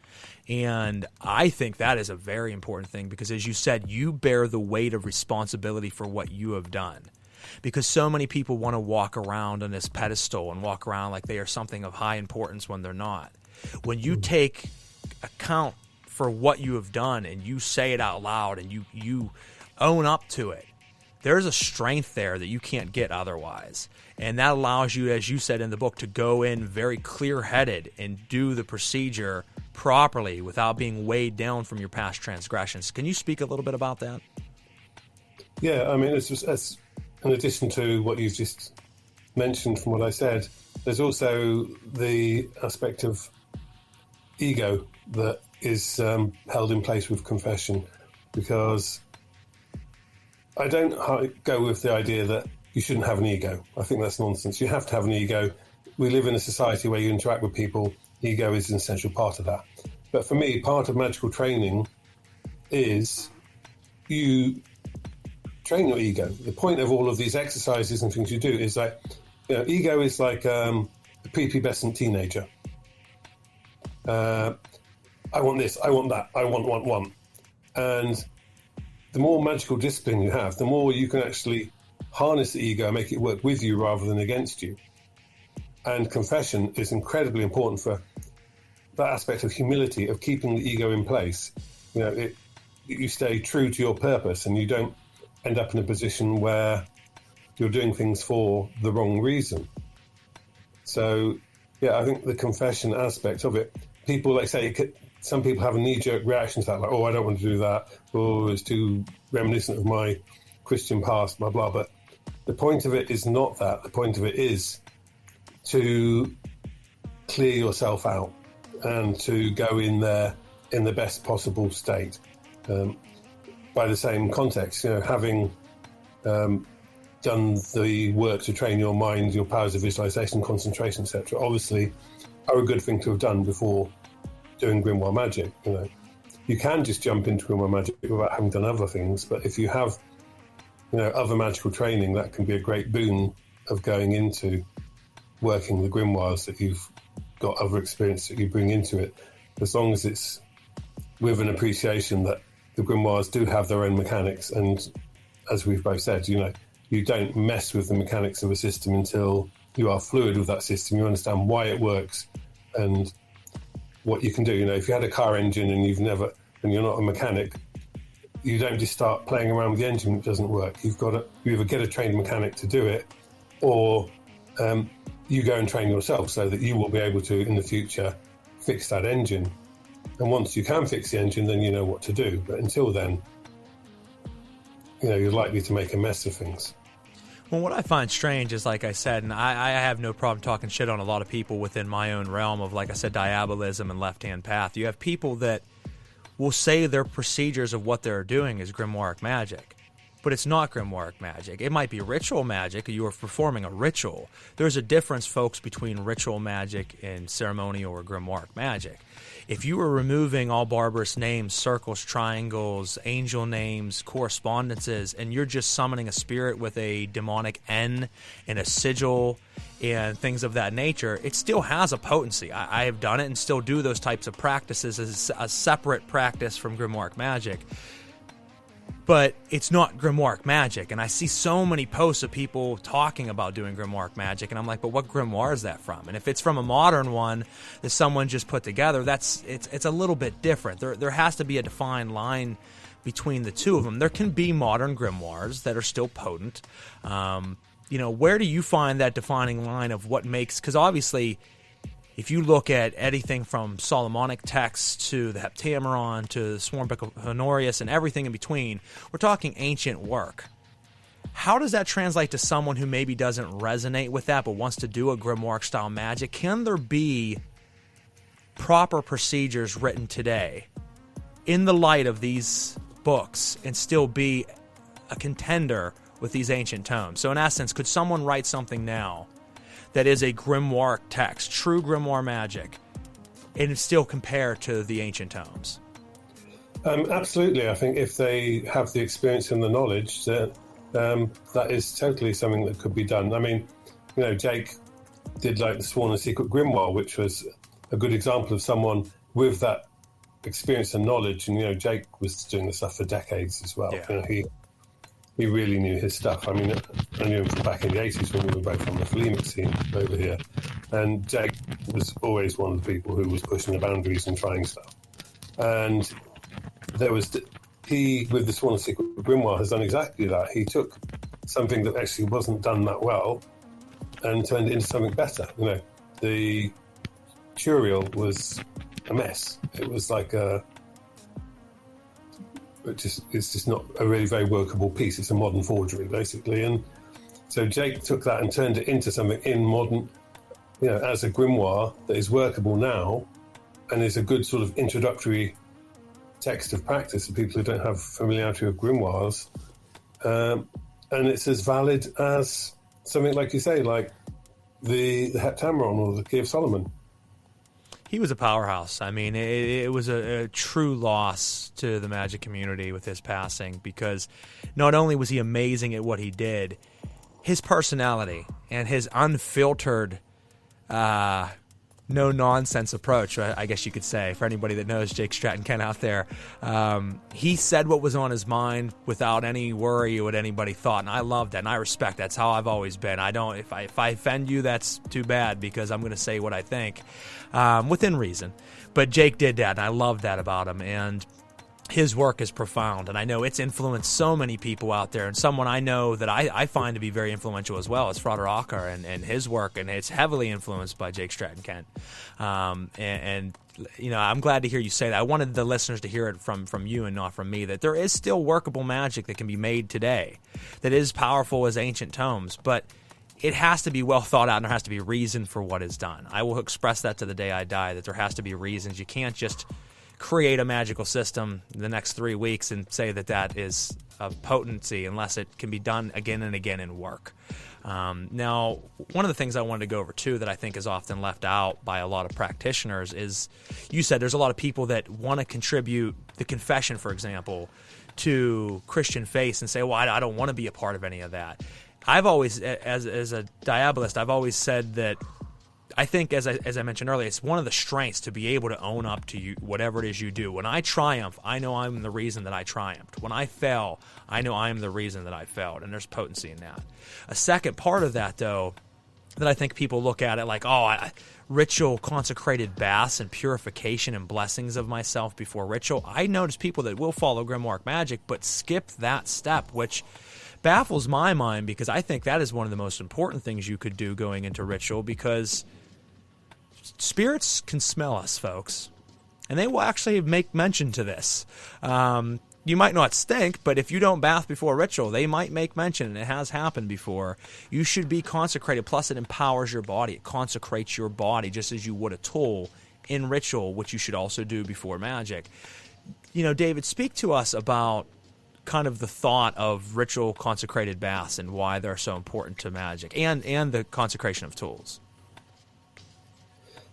And I think that is a very important thing because, as you said, you bear the weight of responsibility for what you have done. Because so many people want to walk around on this pedestal and walk around like they are something of high importance when they're not. When you take account for what you have done and you say it out loud and you own up to it, there's a strength there that you can't get otherwise. And that allows you, as you said in the book, to go in very clear-headed and do the procedure properly without being weighed down from your past transgressions. Can you speak a little bit about that? Yeah, I mean, it's in addition to what you've just mentioned from what I said, there's also the aspect of ego that is held in place with confession, because I don't go with the idea that you shouldn't have an ego. I think that's nonsense. You have to have an ego. We live in a society where you interact with people. Ego is an essential part of that. But for me, part of magical training is you train your ego. The point of all of these exercises and things you do is like, ego is like a prepubescent teenager. I want this, I want that, I want. And the more magical discipline you have, the more you can actually harness the ego and make it work with you rather than against you. And confession is incredibly important for that aspect of humility, of keeping the ego in place. You stay true to your purpose and you don't end up in a position where you're doing things for the wrong reason. So, I think the confession aspect of it, people, like say, some people have a knee-jerk reaction to that, like, I don't want to do that, it's too reminiscent of my Christian past, blah, blah. But the point of it is not that. The point of it is to clear yourself out and to go in there in the best possible state. By the same context, having done the work to train your mind, your powers of visualization, concentration, etc., obviously are a good thing to have done before doing grimoire magic. You can just jump into grimoire magic without having done other things, but if you have other magical training, that can be a great boon of going into working the grimoires, that you've got other experience that you bring into it, as long as it's with an appreciation that the grimoires do have their own mechanics. And as we've both said, you don't mess with the mechanics of a system until you are fluid with that system. You understand why it works and what you can do. If you had a car engine and you're not a mechanic, you don't just start playing around with the engine that doesn't work. You either get a trained mechanic to do it, or you go and train yourself so that you will be able to, in the future, fix that engine. And once you can fix the engine, then you know what to do. But until then, you're likely to make a mess of things. Well, what I find strange is, like I said, and I have no problem talking shit on a lot of people within my own realm of, like I said, diabolism and left-hand path. You have people that will say their procedures of what they're doing is grimoire magic, but it's not grimoire magic. It might be ritual magic. You are performing a ritual. There's a difference, folks, between ritual magic and ceremonial or grimoire magic. If you were removing all barbarous names, circles, triangles, angel names, correspondences, and you're just summoning a spirit with a demonic N and a sigil and things of that nature, it still has a potency. I have done it and still do those types of practices as a separate practice from grimoire magic. But it's not grimoire magic, and I see so many posts of people talking about doing grimoire magic, and I'm like, but what grimoire is that from? And if it's from a modern one that someone just put together, it's a little bit different. There has to be a defined line between the two of them. There can be modern grimoires that are still potent. Where do you find that defining line of what makes? Because obviously, if you look at anything from Solomonic texts to the Heptameron to the Sworn Book of Honorius and everything in between, we're talking ancient work. How does that translate to someone who maybe doesn't resonate with that but wants to do a grimoire-style magic? Can there be proper procedures written today in the light of these books and still be a contender with these ancient tomes? So in essence, could someone write something now that is a grimoire text, true grimoire magic, and still compare to the ancient tomes? Absolutely. I think if they have the experience and the knowledge, that is totally something that could be done. I mean, Jake did like the Sworn and Secret Grimoire, which was a good example of someone with that experience and knowledge. And, Jake was doing this stuff for decades as well. Yeah. He really knew his stuff. I mean, I knew him from back in the 80s when we were both on the Phalemic scene over here. And Jake was always one of the people who was pushing the boundaries and trying stuff. And there was he, with the Sworn and Secret Grimoire, has done exactly that. He took something that actually wasn't done that well and turned it into something better. The Curial was a mess. It was like it's just not a really very workable piece. It's a modern forgery, basically. And so Jake took that and turned it into something in modern, as a grimoire that is workable now and is a good sort of introductory text of practice for people who don't have familiarity with grimoires. And it's as valid as something like you say, like the Heptameron or the Key of Solomon. He was a powerhouse. I mean, it was a true loss to the magic community with his passing, because not only was he amazing at what he did, his personality and his unfiltered, no-nonsense approach, I guess you could say, for anybody that knows Jake Stratton-Kent out there, he said what was on his mind without any worry what anybody thought, and I love that, and I respect that. That's how I've always been. If I offend you, that's too bad, because I'm going to say what I think, within reason. But Jake did that, and I love that about him, and his work is profound, and I know it's influenced so many people out there. And someone I know that I find to be very influential as well is Frater Acker and his work, and it's heavily influenced by Jake Stratton-Kent. And I'm glad to hear you say that. I wanted the listeners to hear it from you and not from me, that there is still workable magic that can be made today that is powerful as ancient tomes, but it has to be well thought out, and there has to be reason for what is done. I will express that to the day I die, that there has to be reasons. You can't just create a magical system in the next 3 weeks and say that is of potency unless it can be done again and again and work. Now, one of the things I wanted to go over too that I think is often left out by a lot of practitioners is, you said there's a lot of people that want to contribute the confession, for example, to Christian faith and say, well, I don't want to be a part of any of that. I've always, as a diabolist, I've always said that I think, as I mentioned earlier, it's one of the strengths to be able to own up to whatever it is you do. When I triumph, I know I'm the reason that I triumphed. When I fail, I know I am the reason that I failed, and there's potency in that. A second part of that, though, that I think people look at it like, ritual consecrated baths and purification and blessings of myself before ritual. I notice people that will follow grimoire magic but skip that step, which baffles my mind, because I think that is one of the most important things you could do going into ritual, because spirits can smell us, folks, and they will actually make mention to this. You might not stink, but if you don't bath before ritual, they might make mention, and it has happened before. You should be consecrated, plus it empowers your body. It consecrates your body just as you would a tool in ritual, which you should also do before magic. David, speak to us about kind of the thought of ritual consecrated baths and why they're so important to magic, and the consecration of tools.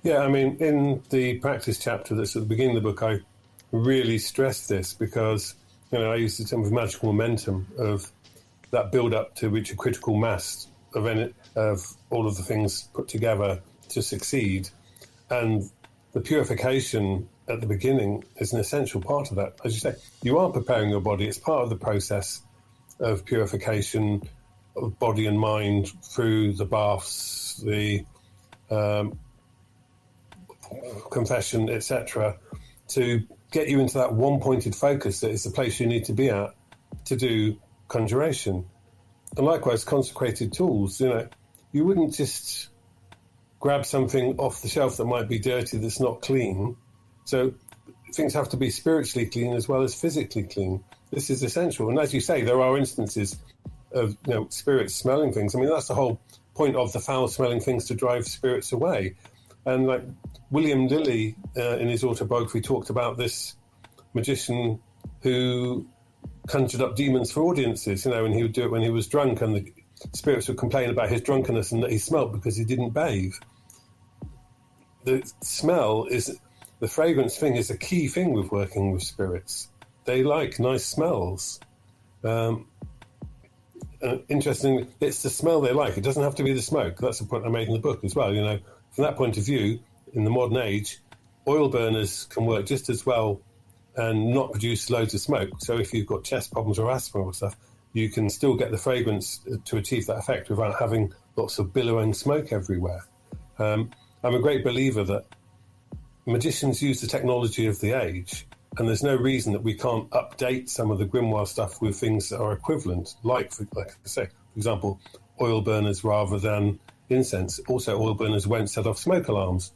Yeah, I mean, in the practice chapter that's at the beginning of the book, I really stress this because, I use the term of magical momentum, of that build-up to reach a critical mass of all of the things put together to succeed. And the purification at the beginning is an essential part of that. As you say, you are preparing your body. It's part of the process of purification of body and mind through the baths, the confession, etc., to get you into that one-pointed focus that is the place you need to be at to do conjuration. And likewise, consecrated tools. You wouldn't just grab something off the shelf that might be dirty, that's not clean. So things have to be spiritually clean as well as physically clean. This is essential. And as you say, there are instances of spirits smelling things. I mean, that's the whole point of the foul-smelling things, to drive spirits away. And like William Lilly in his autobiography talked about this magician who conjured up demons for audiences, and he would do it when he was drunk, and the spirits would complain about his drunkenness and that he smelt because he didn't bathe. The fragrance thing is a key thing with working with spirits. They like nice smells. Interestingly, it's the smell they like. It doesn't have to be the smoke. That's the point I made in the book as well. From that point of view, in the modern age, oil burners can work just as well and not produce loads of smoke. So if you've got chest problems or asthma or stuff, you can still get the fragrance to achieve that effect without having lots of billowing smoke everywhere. I'm a great believer that magicians use the technology of the age, and there's no reason that we can't update some of the grimoire stuff with things that are equivalent, like I say, for example, oil burners rather than incense. Also, oil burners won't set off smoke alarms,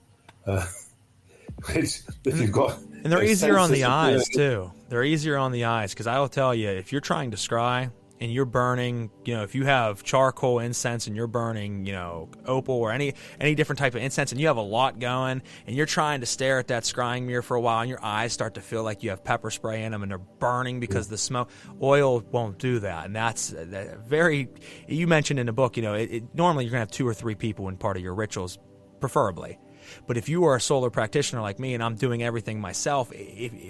which if you've got... And they're easier on the eyes, too. They're easier on the eyes, because I will tell you, if you're trying to scry and you're burning, if you have charcoal incense and you're burning, opal or any different type of incense, and you have a lot going, and you're trying to stare at that scrying mirror for a while, and your eyes start to feel like you have pepper spray in them, and they're burning because the smoke. Oil won't do that, and that's very. You mentioned in the book, normally you're gonna have 2 or 3 people in part of your rituals, preferably. But if you are a solar practitioner like me and I'm doing everything myself,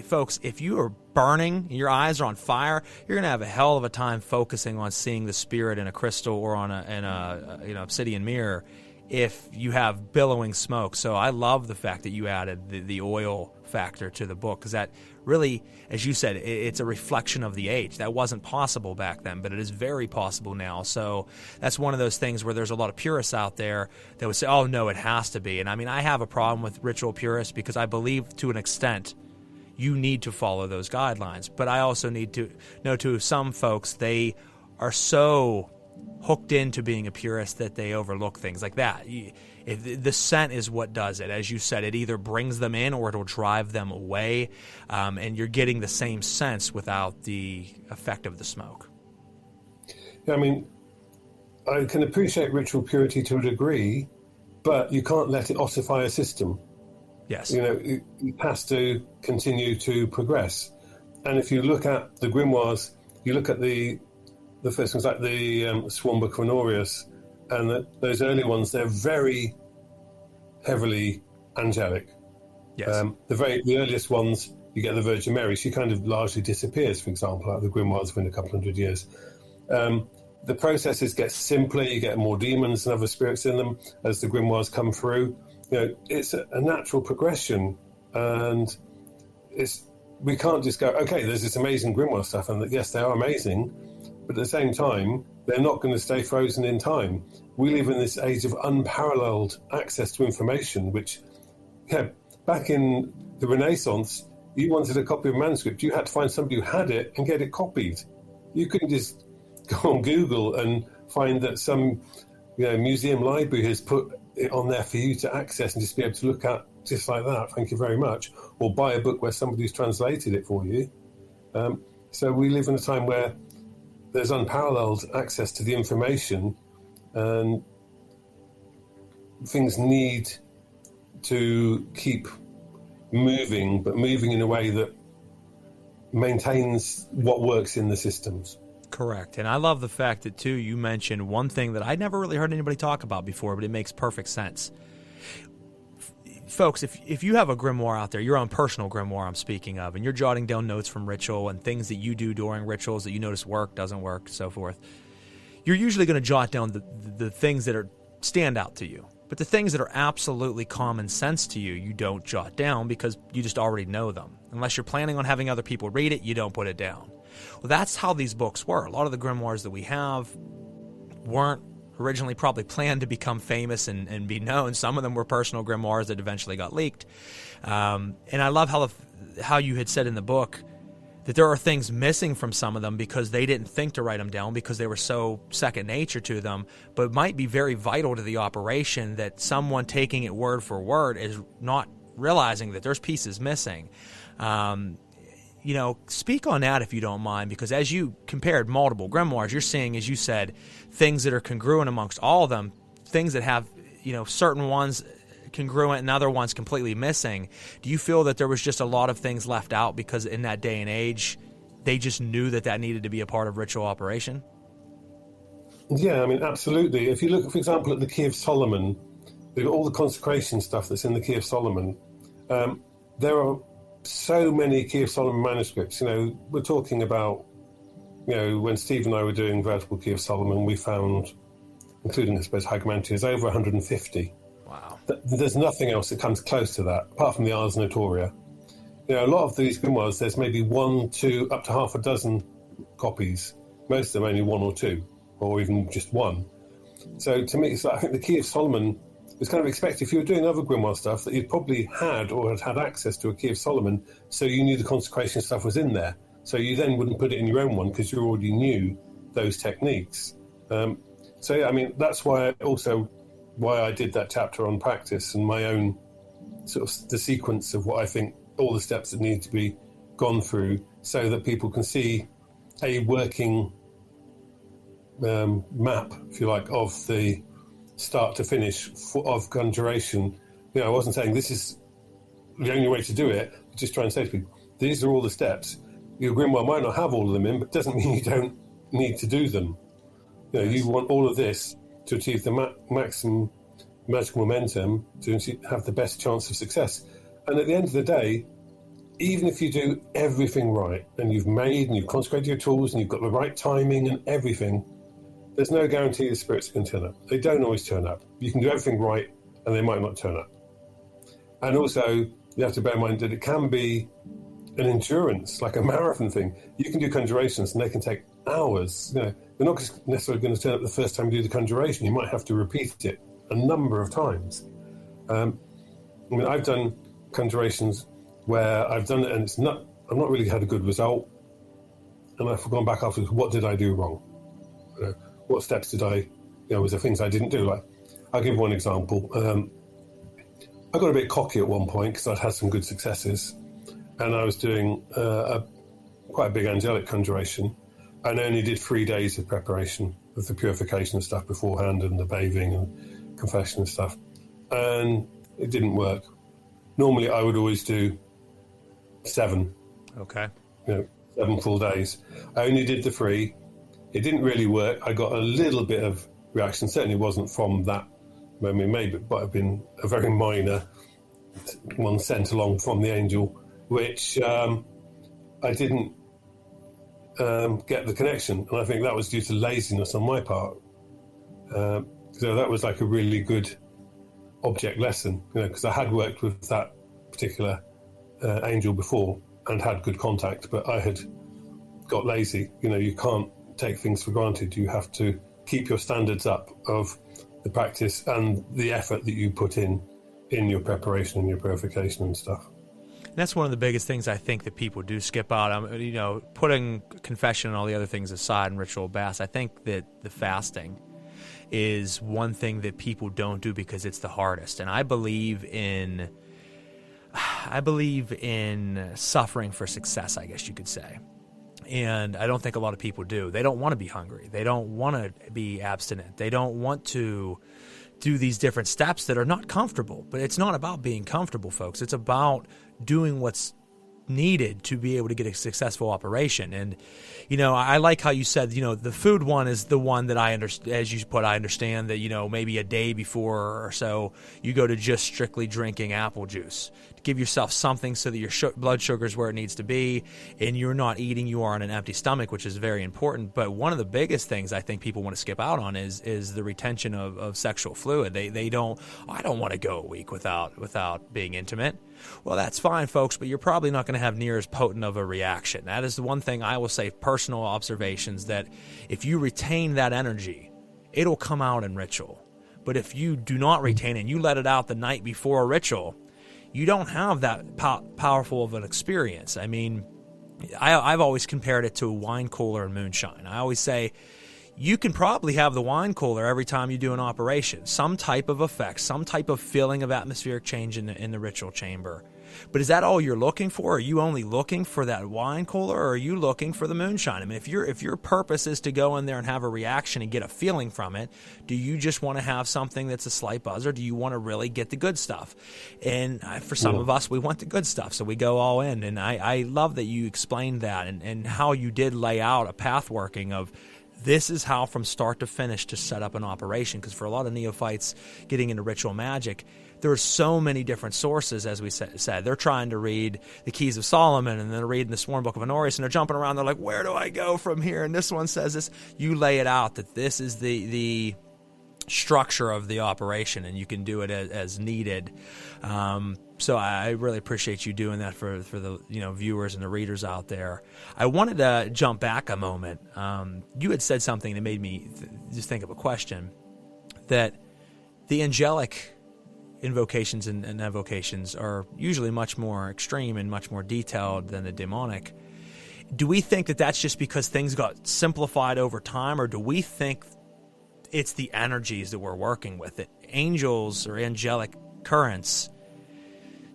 folks, if you are burning and your eyes are on fire, you're going to have a hell of a time focusing on seeing the spirit in a crystal or on an obsidian mirror if you have billowing smoke. So I love the fact that you added the oil factor to the book, because that really, as you said, it's a reflection of the age. That wasn't possible back then, but it is very possible now. So that's one of those things where there's a lot of purists out there that would say, oh, no, it has to be. And I mean, I have a problem with ritual purists because I believe to an extent you need to follow those guidelines. But I also need to know, to some folks, they are so hooked into being a purist that they overlook things like that. The scent is what does it. As you said, it either brings them in or it'll drive them away, and you're getting the same sense without the effect of the smoke. Yeah, I mean, I can appreciate ritual purity to a degree, but you can't let it ossify a system. Yes. It has to continue to progress. And if you look at the grimoires, you look at the first ones like the Swan Book of Honorius, and those early ones, they're very heavily angelic. Yes. The earliest ones, you get the Virgin Mary. She kind of largely disappears, for example, like the grimoires within a couple 100 years. The processes get simpler. You get more demons and other spirits in them as the grimoires come through. It's a natural progression, and we can't just go, okay, there's this amazing grimoire stuff, and yes, they are amazing, but at the same time, they're not going to stay frozen in time. We live in this age of unparalleled access to information, which, back in the Renaissance, you wanted a copy of a manuscript, you had to find somebody who had it and get it copied. You couldn't just go on Google and find that some museum library has put it on there for you to access and just be able to look at just like that, thank you very much, or buy a book where somebody's translated it for you. So we live in a time where there's unparalleled access to the information, and things need to keep moving, but moving in a way that maintains what works in the systems. Correct. And I love the fact that, too, you mentioned one thing that I'd never really heard anybody talk about before, but it makes perfect sense. Folks, if you have a grimoire out there, your own personal grimoire I'm speaking of, and you're jotting down notes from ritual and things that you do during rituals that you notice work, doesn't work, so forth, you're usually going to jot down the things that stand out to you. But the things that are absolutely common sense to you, you don't jot down because you just already know them. Unless you're planning on having other people read it, you don't put it down. Well, that's how these books were. A lot of the grimoires that we have weren't originally probably planned to become famous and be known. Some of them were personal grimoires that eventually got leaked. And I love how you had said in the book that there are things missing from some of them because they didn't think to write them down because they were so second nature to them, but it might be very vital to the operation that someone taking it word for word is not realizing that there's pieces missing. speak on that if you don't mind, because as you compared multiple grimoires, you're seeing, as you said, things that are congruent amongst all of them, things that have, certain ones congruent and other ones completely missing. Do you feel that there was just a lot of things left out because in that day and age, they just knew that needed to be a part of ritual operation? Yeah, I mean, absolutely. If you look, for example, at the Key of Solomon, they've got all the consecration stuff that's in the Key of Solomon. There are so many Key of Solomon manuscripts. We're talking about, when Steve and I were doing Vertical Key of Solomon, we found, including, I suppose, Hagmantia's, over 150. Wow. There's nothing else that comes close to that, apart from the Ars Notoria. A lot of these grimoires, there's maybe 1, 2, up to half a dozen copies. Most of them only 1 or 2, or even just 1. So to me, I think the Key of Solomon was kind of expected, if you were doing other grimoire stuff, that you'd probably had or had access to a Key of Solomon, so you knew the consecration stuff was in there. So you then wouldn't put it in your own one because you already knew those techniques. So yeah, I mean, that's why I did that chapter on practice and my own sort of the sequence of what I think all the steps that need to be gone through, so that people can see a working map, if you like, of the start to finish of conjuration. I wasn't saying this is the only way to do it, just trying to say to people, these are all the steps. Your grimoire might not have all of them in, but doesn't mean you don't need to do them. You want all of this to achieve the maximum magical momentum to have the best chance of success. And at the end of the day, even if you do everything right and you've made and you've consecrated your tools and you've got the right timing and everything, there's no guarantee the spirits can turn up. They don't always turn up. You can do everything right and they might not turn up. And also, you have to bear in mind that it can be an endurance, like a marathon thing. You can do conjurations and they can take hours. They're not necessarily going to turn up the first time you do the conjuration. You might have to repeat it a number of times. I've done conjurations where I've done it and I've not really had a good result. And I've gone back afterwards, what did I do wrong? What steps did was there things I didn't do? Like, I'll give one example. I got a bit cocky at one point because I'd had some good successes. And I was doing quite a big angelic conjuration. And I only did 3 days of preparation of the purification and stuff beforehand and the bathing and confession and stuff. And it didn't work. Normally, I would always do 7. Okay. 7 full days. I only did the 3. It didn't really work. I got a little bit of reaction. Certainly wasn't from that. I mean, maybe it might have been a very minor one sent along from the angel, which I didn't get the connection. And I think that was due to laziness on my part. So that was like a really good object lesson, because I had worked with that particular angel before and had good contact, but I had got lazy. You can't take things for granted. You have to keep your standards up of the practice and the effort that you put in your preparation and your purification and stuff. And that's one of the biggest things I think that people do skip out. Putting confession and all the other things aside in ritual baths, I think that the fasting is one thing that people don't do because it's the hardest. And I believe in suffering for success, I guess you could say. And I don't think a lot of people do. They don't want to be hungry. They don't want to be abstinent. They don't want to do these different steps that are not comfortable. But it's not about being comfortable, folks. It's about doing what's needed to be able to get a successful operation. And, I like how you said, the food one is the one that I understand, as you put, I understand that, maybe a day before or so, you go to just strictly drinking apple juice to give yourself something so that your blood sugar is where it needs to be and you're not eating, you are on an empty stomach, which is very important. But one of the biggest things I think people want to skip out on is the retention of sexual fluid. I don't want to go a week without being intimate. Well, that's fine, folks, but you're probably not going to have near as potent of a reaction. That is the one thing I will say, personal observations, that if you retain that energy, it'll come out in ritual. But if you do not retain it and you let it out the night before a ritual, you don't have that powerful of an experience. I mean, I've always compared it to a wine cooler and moonshine. I always say, you can probably have the wine cooler every time you do an operation. Some type of effect, some type of feeling of atmospheric change in the ritual chamber. But is that all you're looking for? Are you only looking for that wine cooler, or are you looking for the moonshine? I mean, if your purpose is to go in there and have a reaction and get a feeling from it, do you just want to have something that's a slight buzz, or do you want to really get the good stuff? And for some of us, we want the good stuff, so we go all in. And I love that you explained that and how you did lay out a path working of, this is how from start to finish to set up an operation. Because for a lot of neophytes getting into ritual magic, there are so many different sources, as we said. They're trying to read the Keys of Solomon, and then they're reading the Sworn Book of Honorius, and they're jumping around. They're like, where do I go from here? And this one says this. You lay it out that this is the structure of the operation, and you can do it as needed. So I really appreciate you doing that for the viewers and the readers out there. I wanted to jump back a moment. You had said something that made me just think of a question, that the angelic invocations and evocations are usually much more extreme and much more detailed than the demonic. Do we think that that's just because things got simplified over time, or do we think it's the energies that we're working with? It angels or angelic currents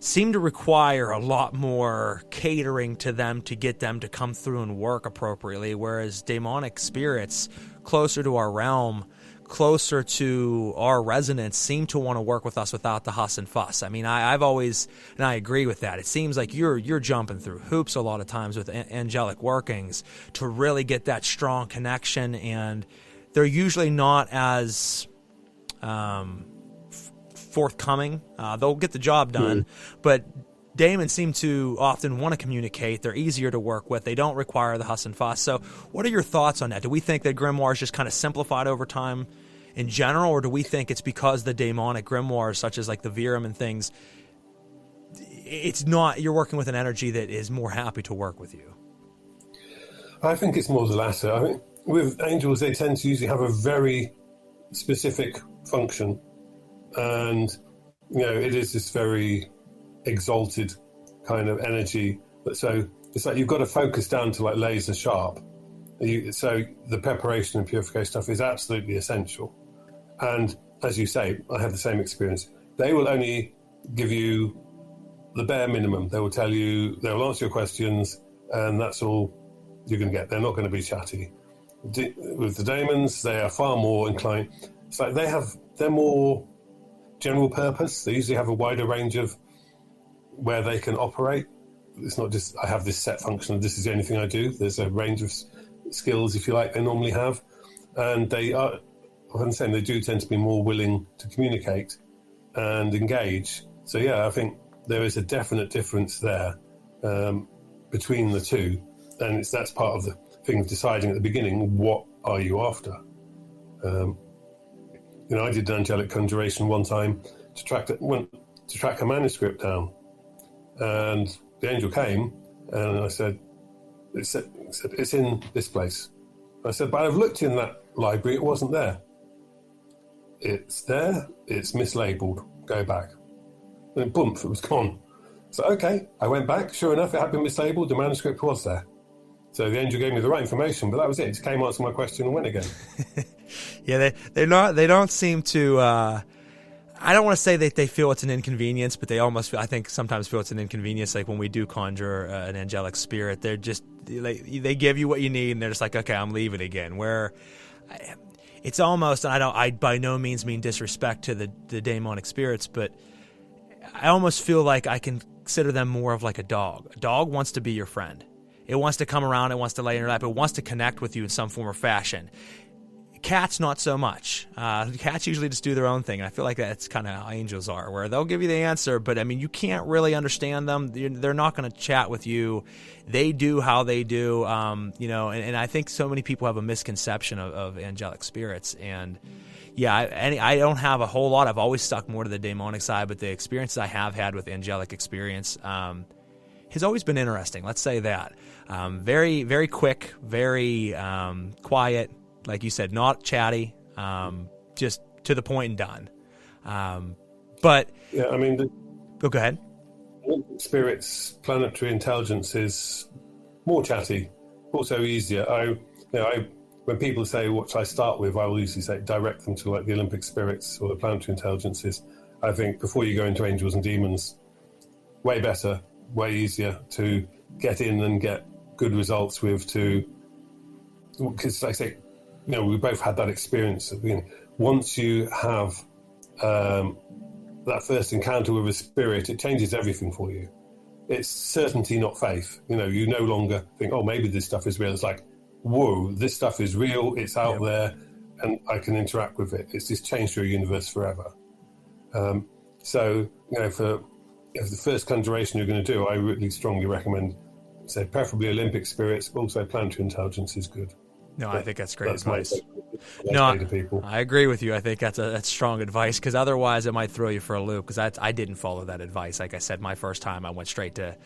seem to require a lot more catering to them to get them to come through and work appropriately, whereas demonic spirits closer to our realm, closer to our resonance, seem to want to work with us without the huss and fuss. I mean, I've always, and I agree with that, it seems like you're jumping through hoops a lot of times with angelic workings to really get that strong connection, and they're usually not as forthcoming. They'll get the job done, but daemons seem to often want to communicate. They're easier to work with. They don't require the huss and fuss. So what are your thoughts on that? Do we think that grimoires just kind of simplified over time in general, or do we think it's because the demonic grimoires, such as like the Virum and things, it's not, you're working with an energy that is more happy to work with you? I think it's more the latter. I mean, with angels, they tend to usually have a very specific function, and it is this very exalted kind of energy. But so it's like you've got to focus down to like laser sharp. So the preparation and purification stuff is absolutely essential. And as you say, I had the same experience. They will only give you the bare minimum. They will tell you, they will answer your questions, and that's all you're going to get. They're not going to be chatty. With the daemons, they are far more inclined. It's like they're more general purpose. They usually have a wider range of where they can operate. It's not just, I have this set function, this is the only thing I do. There's a range of skills, if you like, they normally have. And they are, I'm saying, they do tend to be more willing to communicate and engage. So yeah, I think there is a definite difference there between the two. And that's part of the thing of deciding at the beginning, what are you after? I did an angelic conjuration one time to track a manuscript down, and the angel came, and I said, it's in this place. I said, but I've looked in that library, it wasn't there. It's there, it's mislabeled, go back. And boom, it was gone. So okay, I went back, sure enough, it had been mislabeled, the manuscript was there. So the angel gave me the right information, but that was it. It just came, answered my question, and went again. Yeah, they don't seem to. I don't want to say that they feel it's an inconvenience, but they almost feel, I think sometimes feel it's an inconvenience. Like when we do conjure an angelic spirit, they're just they give you what you need, and they're just like, okay, I'm leaving again. Where it's almost, and I by no means mean disrespect to the demonic spirits, but I almost feel like I can consider them more of like a dog. A dog wants to be your friend. It wants to come around, it wants to lay in your lap, it wants to connect with you in some form or fashion. Cats, not so much. Cats usually just do their own thing, and I feel like that's kind of how angels are, where they'll give you the answer, but I mean, you can't really understand them. They're not going to chat with you. They do how they do, and I think so many people have a misconception of angelic spirits, and yeah, I don't have a whole lot. I've always stuck more to the demonic side, but the experiences I have had with angelic experience has always been interesting. Let's say that. Very, very quick, very quiet, like you said, not chatty, just to the point and done. But yeah, I mean, go ahead. Spirits, planetary intelligence is more chatty, also easier. When people say what should I start with, I will usually say direct them to like the Olympic spirits or the planetary intelligences. I think before you go into angels and demons, way better, way easier to get in and get good results with. Because, like I say, we both had that experience. Once you have that first encounter with a spirit, it changes everything for you. It's certainty, not faith. You no longer think, oh, maybe this stuff is real. It's like, whoa, this stuff is real. It's out there, and I can interact with it. It's just changed your universe forever. So, if the first conjuration you're going to do, I really strongly recommend, say, preferably Olympic spirits, but also planetary intelligence is good. No, I think that's great advice. People. I agree with you. I think that's strong advice, because otherwise it might throw you for a loop, because I didn't follow that advice. Like I said, my first time I went straight to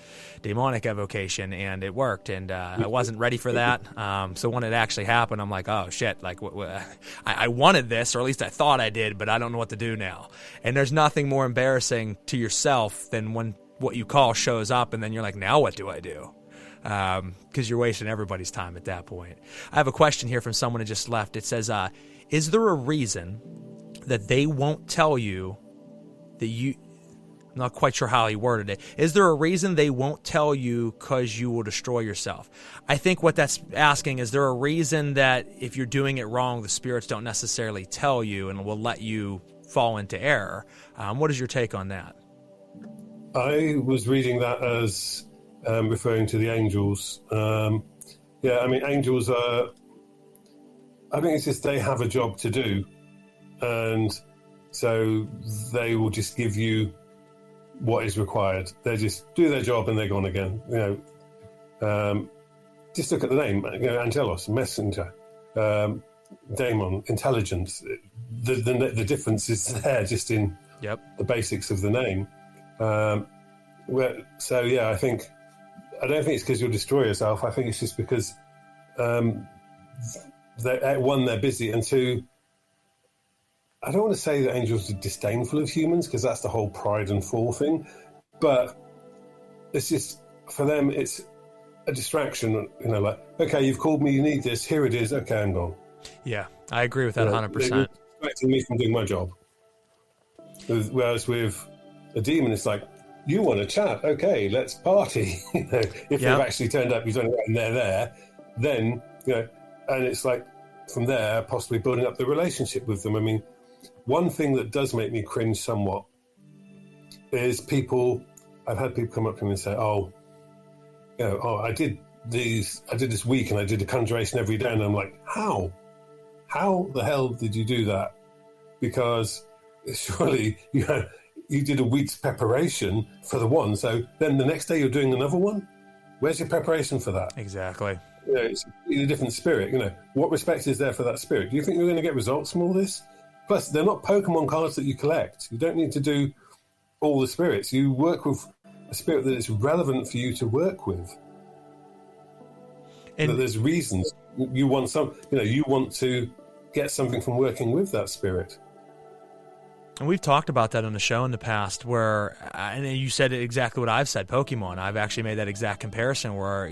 demonic evocation, and it worked, and I wasn't ready for that. So when it actually happened, I'm like, oh, shit, like I wanted this, or at least I thought I did, but I don't know what to do now. And there's nothing more embarrassing to yourself than when what you call shows up, and then you're like, now what do I do? Because you're wasting everybody's time at that point. I have a question here from someone who just left. It says, is there a reason that they won't tell you that I'm not quite sure how he worded it. Is there a reason they won't tell you because you will destroy yourself? I think what that's asking, is there a reason that if you're doing it wrong, the spirits don't necessarily tell you and will let you fall into error? What is your take on that? I was reading that as referring to the angels. Angels are, I think it's just they have a job to do, and so they will just give you what is required. They just do their job and they're gone again. Just look at the name, Angelos, messenger, daemon, intelligence. The difference is there just in the basics of the name. I don't think it's because you'll destroy yourself. I think it's just because one, they're busy, and two, I don't want to say that angels are disdainful of humans, because that's the whole pride and fall thing, but it's just, for them, it's a distraction. Like, okay, you've called me, you need this, here it is, okay, I'm gone. Yeah, I agree with that 100%. They're distracting me from doing my job. Whereas with a demon, it's like, you want to chat, okay, let's party. If they've actually turned up, you've done it right, and they're there, then, and it's like, from there, possibly building up the relationship with them. I mean, one thing that does make me cringe somewhat is I've had people come up to me and say, I did this week and I did a conjuration every day. And I'm like, how the hell did you do that? Because surely you did a week's preparation for the one. So then the next day you're doing another one. Where's your preparation for that? Exactly. It's a different spirit. What respect is there for that spirit? Do you think you're going to get results from all this? Plus, they're not Pokemon cards that you collect. You don't need to do all the spirits. You work with a spirit that is relevant for you to work with. And there's reasons you want you want to get something from working with that spirit. And we've talked about that on the show in the past, where, and you said exactly what I've said, Pokemon. I've actually made that exact comparison where,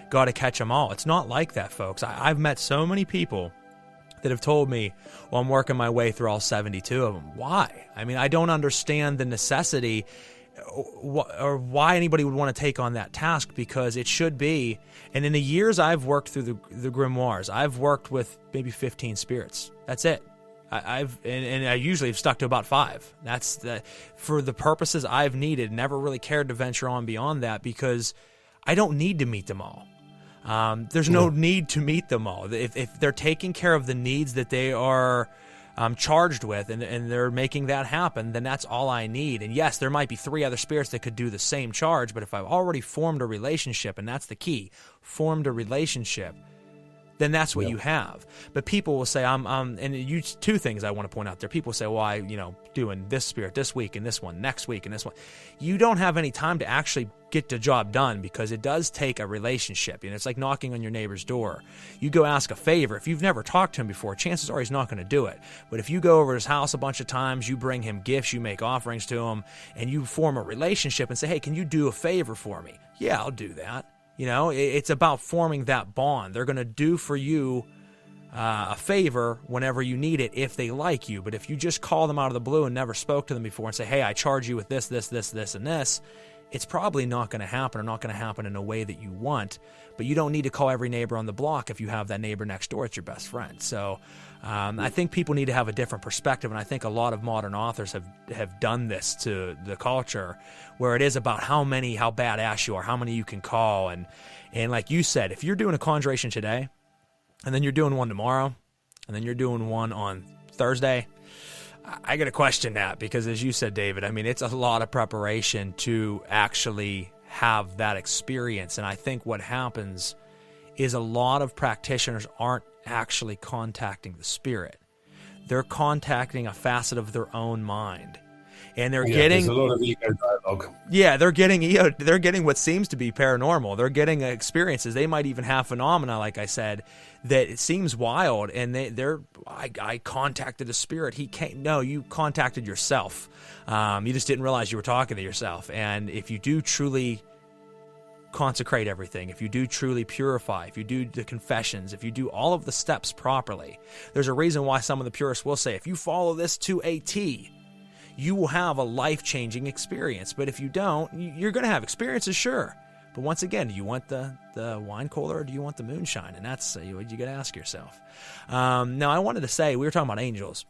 got to catch them all. It's not like that, folks. I've met so many people that have told me, well, I'm working my way through all 72 of them. Why? I mean, I don't understand the necessity or why anybody would want to take on that task, because it should be, and in the years I've worked through the grimoires, I've worked with maybe 15 spirits. That's it. I usually have stuck to about 5. That's for the purposes I've needed. Never really cared to venture on beyond that, because I don't need to meet them all. There's no need to meet them all. If they're taking care of the needs that they are charged with, and they're making that happen, then that's all I need. And yes, there might be 3 other spirits that could do the same charge, but if I've already formed a relationship, and that's the key, formed a relationship, then that's what you have. But people will say, and two things I want to point out there. People say, well, I, doing this spirit this week and this one next week and this one. You don't have any time to actually get the job done, because it does take a relationship. It's like knocking on your neighbor's door. You go ask a favor. If you've never talked to him before, chances are he's not going to do it. But if you go over to his house a bunch of times, you bring him gifts, you make offerings to him, and you form a relationship and say, hey, can you do a favor for me? Yeah, I'll do that. It's about forming that bond. They're going to do for you a favor whenever you need it if they like you. But if you just call them out of the blue and never spoke to them before and say, hey, I charge you with this, and this, it's probably not going to happen, or not going to happen in a way that you want. But you don't need to call every neighbor on the block if you have that neighbor next door. It's your best friend. So I think people need to have a different perspective, and I think a lot of modern authors have done this to the culture, where it is about how badass you are, how many you can call. And like you said, if you're doing a conjuration today, and then you're doing one tomorrow, and then you're doing one on Thursday, I got to question that, because as you said, David, I mean, it's a lot of preparation to actually have that experience. And I think what happens is a lot of practitioners aren't actually contacting the spirit. They're contacting a facet of their own mind. And they're getting there's a lot of ego dialogue. Yeah, they're getting what seems to be paranormal. They're getting experiences. They might even have phenomena, like I said, that it seems wild. And I contacted a spirit. He can't. No, you contacted yourself. You just didn't realize you were talking to yourself. And if you do truly consecrate everything, if you do truly purify, if you do the confessions, if you do all of the steps properly, there's a reason why some of the purists will say, if you follow this to a T, you will have a life-changing experience. But if you don't, you're going to have experiences, sure. But once again, do you want the wine cooler, or do you want the moonshine? And that's what you got to ask yourself. Now, I wanted to say, we were talking about angels.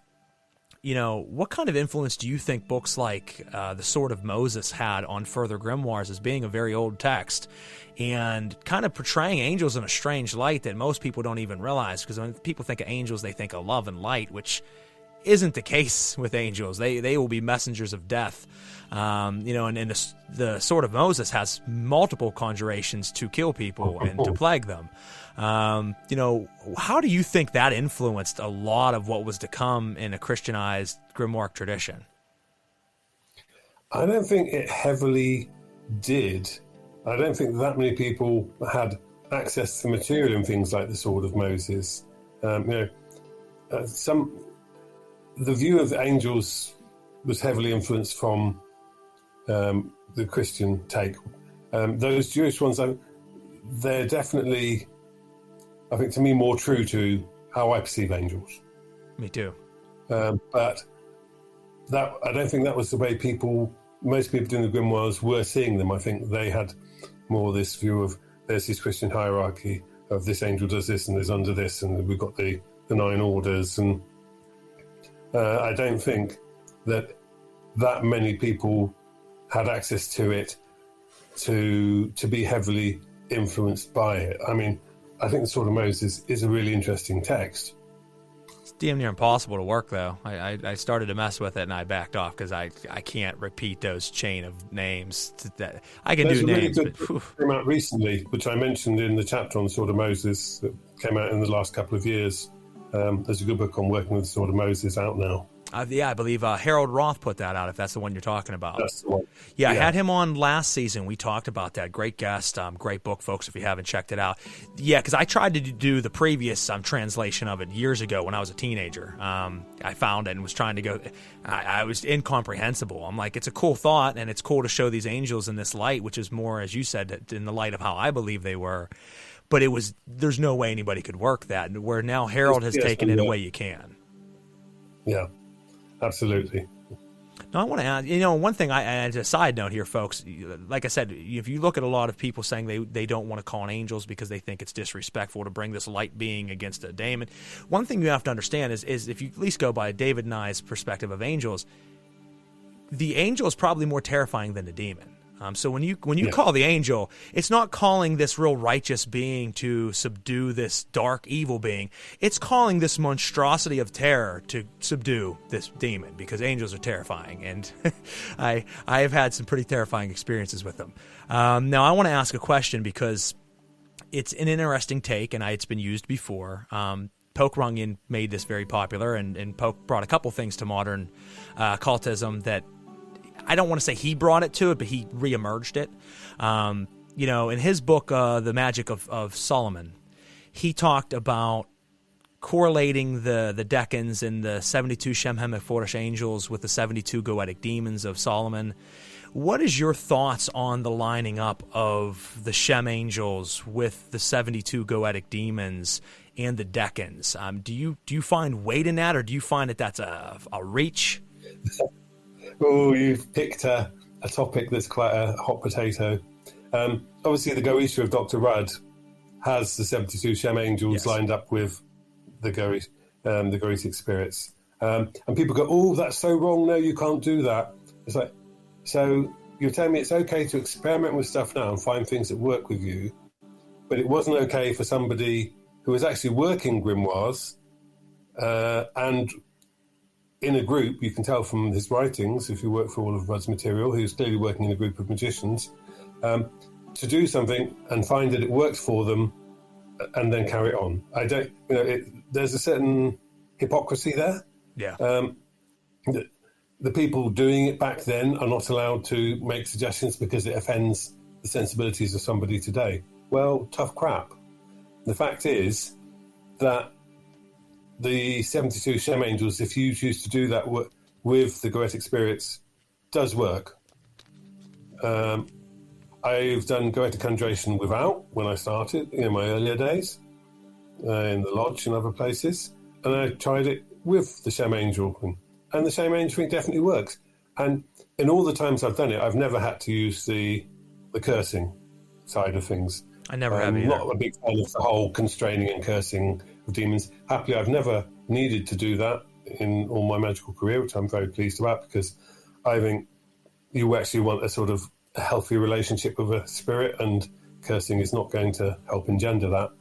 You know, what kind of influence do you think books like The Sword of Moses had on further grimoires, as being a very old text and kind of portraying angels in a strange light that most people don't even realize? Because when people think of angels, they think of love and light, which isn't the case with angels. They will be messengers of death. And the Sword of Moses has multiple conjurations to kill people and to plague them. How do you think that influenced a lot of what was to come in a Christianized grimoire tradition? I don't think it heavily did. I don't think that many people had access to material in things like the Sword of Moses. The view of angels was heavily influenced from the Christian take. Those Jewish ones, they're definitely, I think, to me, more true to how I perceive angels. Me too. But I don't think that was the way most people doing the grimoires were seeing them. I think they had more this view of, there's this Christian hierarchy of this angel does this and there's under this, and we've got the 9 orders. And I don't think that many people had access to it to be heavily influenced by it. I mean, I think the Sword of Moses is a really interesting text. It's damn near impossible to work, though. I started to mess with it and I backed off because I can't repeat those chain of names. I can do names. There's a really good book that came out recently, which I mentioned in the chapter on the Sword of Moses, that came out in the last couple of years. There's a good book on working with the Sword of Moses out now. I believe Harold Roth put that out, if that's the one you're talking about. That's the one. Yeah, I had him on last season. We talked about that. Great guest. Great book, folks, if you haven't checked it out. Yeah, because I tried to do the previous translation of it years ago when I was a teenager. I found it and was trying to go. I was incomprehensible. I'm like, it's a cool thought, and it's cool to show these angels in this light, which is more, as you said, in the light of how I believe they were. But there's no way anybody could work that, where now Harold has taken it away you can. Yeah. Absolutely. Now, I want to add, one thing, as a side note here, folks, like I said, if you look at a lot of people saying they don't want to call on angels because they think it's disrespectful to bring this light being against a daemon, one thing you have to understand is if you at least go by David and I's perspective of angels, the angel is probably more terrifying than the demon. So when you call the angel, it's not calling this real righteous being to subdue this dark evil being. It's calling this monstrosity of terror to subdue this demon, because angels are terrifying, and I have had some pretty terrifying experiences with them. Now I want to ask a question, because it's an interesting take, and it's been used before. Poke Runyon made this very popular, and Poke brought a couple things to modern occultism that I don't want to say he brought it to it, but he reemerged it. In his book, The Magic of Solomon, he talked about correlating the decans and the 72 Shem Hemephoresh angels with the 72 goetic demons of Solomon. What is your thoughts on the lining up of the Shem angels with the 72 goetic demons and the decans? Do you find weight in that, or do you find that that's a reach? Oh, you've picked a a topic that's quite a hot potato. Obviously, the Goetia of Dr. Rudd has the 72 Shem angels lined up with the Goetic spirits. And people go, oh, that's so wrong. No, you can't do that. It's like, so you're telling me it's okay to experiment with stuff now and find things that work with you, but it wasn't okay for somebody who was actually working grimoires and in a group, you can tell from his writings, if you work for all of Rudd's material, he was clearly working in a group of magicians, to do something and find that it works for them and then carry it on. I don't, there's a certain hypocrisy there. Yeah. The people doing it back then are not allowed to make suggestions because it offends the sensibilities of somebody today. Well, tough crap. The fact is that the 72 Shem angels, if you choose to do that with the Goetic spirits, does work. I've done Goetic conjuration without when I started in my earlier days, in the lodge and other places, and I tried it with the Shem angel thing. And the Shem angel thing definitely works. And in all the times I've done it, I've never had to use the cursing side of things. I never have either. I'm not a big fan of the whole constraining and cursing of demons. Happily, I've never needed to do that in all my magical career, which I'm very pleased about, because I think you actually want a sort of a healthy relationship with a spirit, and cursing is not going to help engender that.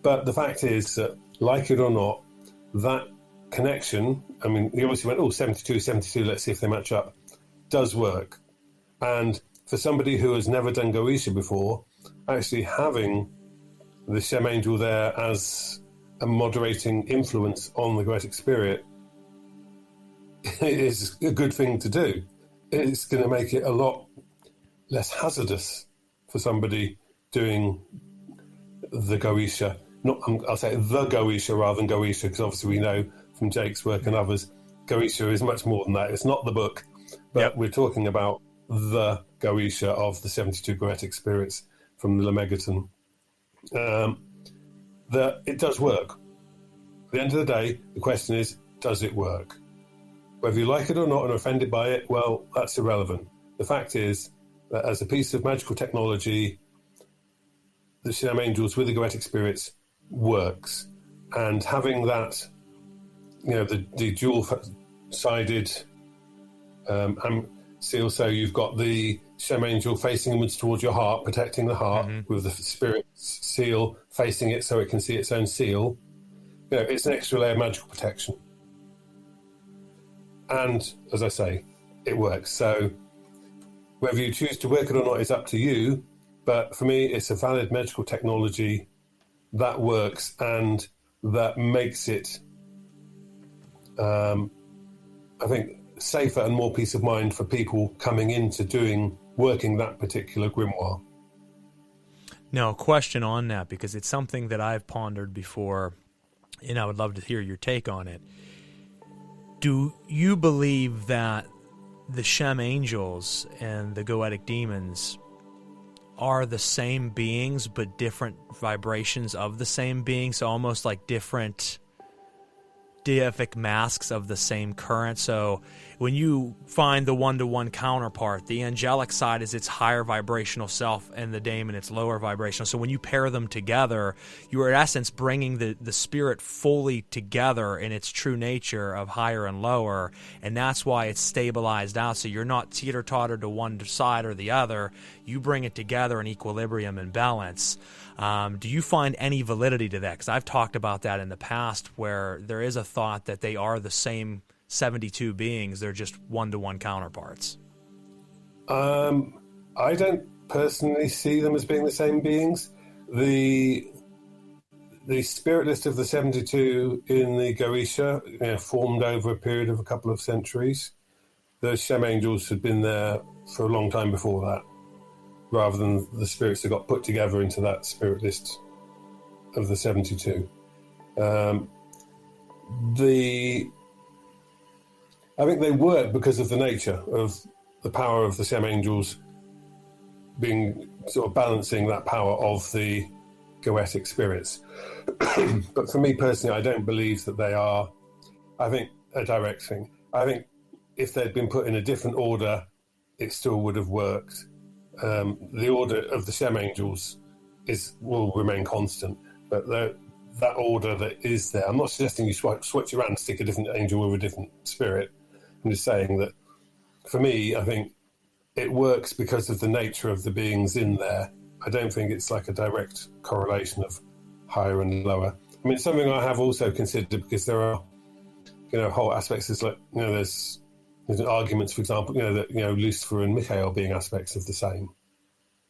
But the fact is that, like it or not, that connection, I mean, you obviously went, 72, let's see if they match up, does work. And for somebody who has never done Goetia before, actually having the Shem angel there as a moderating influence on the Goetic spirit is a good thing to do. It's going to make it a lot less hazardous for somebody doing the Goetia. I'll say the Goetia rather than Goetia, because obviously we know from Jake's work and others, Goetia is much more than that. It's not the book, but we're talking about the Goetia of the 72 Goetic spirits from the Lemegeton. That it does work. At the end of the day, the question is, does it work? Whether you like it or not and are offended by it, well, that's irrelevant. The fact is that as a piece of magical technology, the Shem angels with the Goetic spirits works. And having that, the dual-sided seal, so you've got the Shem angel facing inwards towards your heart, protecting the heart, with the spirit seal facing it so it can see its own seal. It's an extra layer of magical protection. And, as I say, it works. So whether you choose to work it or not is up to you. But for me, it's a valid medical technology that works and that makes it, I think, safer and more peace of mind for people coming into working that particular grimoire. Now, a question on that, because it's something that I've pondered before, and I would love to hear your take on it. Do you believe that the Shem angels and the Goetic demons are the same beings but different vibrations of the same being, so almost like different deific masks of the same current? So when you find the one-to-one counterpart, the angelic side is its higher vibrational self and the daemon its lower vibrational. So when you pair them together, you are in essence bringing the spirit fully together in its true nature of higher and lower, and that's why it's stabilized out. So you're not teeter-totter to one side or the other. You bring it together in equilibrium and balance. Do you find any validity to that? Because I've talked about that in the past, where there is a thought that they are the same 72 beings, they're just one-to-one counterparts. I don't personally see them as being the same beings. The spirit list of the 72 in the Goetia formed over a period of a couple of centuries. The Shem angels had been there for a long time before that, rather than the spirits that got put together into that spirit list of the 72. I think they work because of the nature of the power of the Shem angels being sort of balancing that power of the Goetic spirits. But for me personally, I don't believe that they are, I think, a direct thing. I think if they'd been put in a different order it still would have worked. The order of the Shem angels will remain constant, but that order that is there, I'm not suggesting you switch around and stick a different angel with a different spirit. I'm just saying that for me, I think it works because of the nature of the beings in there. I don't think it's like a direct correlation of higher and lower. I mean, it's something I have also considered, because there are, whole aspects. Is like, there's arguments, for example, that Lucifer and Michael being aspects of the same.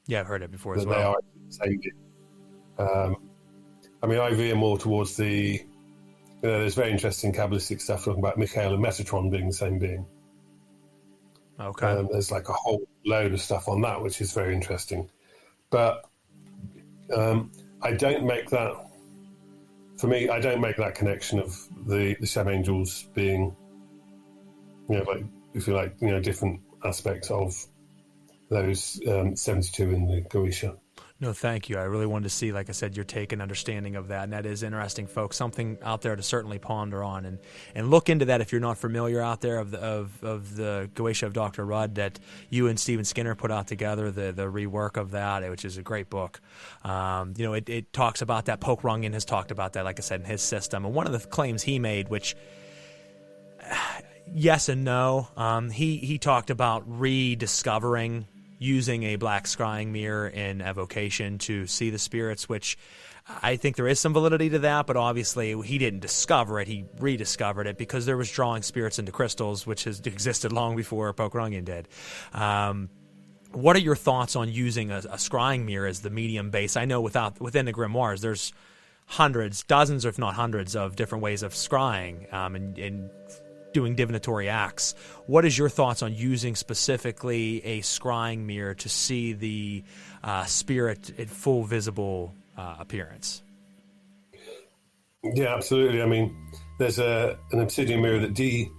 Yeah, I've heard it before as well. They are the same being. I mean, I veer more towards the. There's very interesting Kabbalistic stuff talking about Michael and Metatron being the same being. Okay. There's like a whole load of stuff on that, which is very interesting. But I don't make that. For me, I don't make that connection of the Shem angels being, like, if you like, different aspects of those 72 in the Goetia. No, thank you. I really wanted to see, like I said, your take and understanding of that, and that is interesting, folks. Something out there to certainly ponder on, and look into that if you're not familiar out there of the Goetia of Dr. Rudd that you and Stephen Skinner put out together, the rework of that, which is a great book. It talks about that. Poke Runyon has talked about that, like I said, in his system, and one of the claims he made, which yes and no, he talked about rediscovering using a black scrying mirror in evocation to see the spirits, which I think there is some validity to that, but obviously he didn't discover it, he rediscovered it, because there was drawing spirits into crystals, which has existed long before Poke Runyon did. What are your thoughts on using a scrying mirror as the medium base? I know within the grimoires, there's hundreds, dozens, if not hundreds, of different ways of scrying and doing divinatory acts. What is your thoughts on using specifically a scrying mirror to see the spirit in full visible appearance? Yeah, absolutely. I mean, there's an obsidian mirror that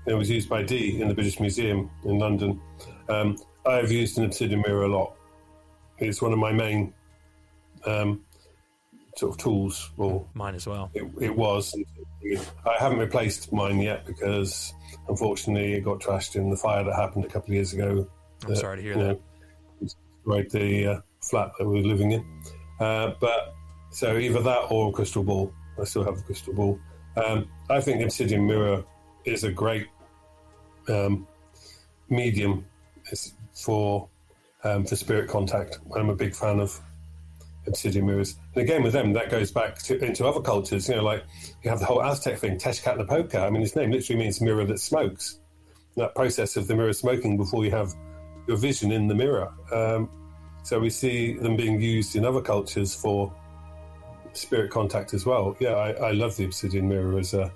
was used by Dee in the British Museum in London. I've used an obsidian mirror a lot. It's one of my main sort of tools. Well, mine as well. It was. I haven't replaced mine yet because, unfortunately, it got trashed in the fire that happened a couple of years ago. I'm sorry to hear that. Destroyed the flat that we were living in. But so either that or a crystal ball. I still have the crystal ball. I think the obsidian mirror is a great medium for spirit contact. I'm a big fan of obsidian mirrors. And again, with them, that goes back into other cultures. Like you have the whole Aztec thing, Tezcatlipoca. I mean, his name literally means mirror that smokes. That process of the mirror smoking before you have your vision in the mirror. So we see them being used in other cultures for spirit contact as well. Yeah, I love the obsidian mirror as a.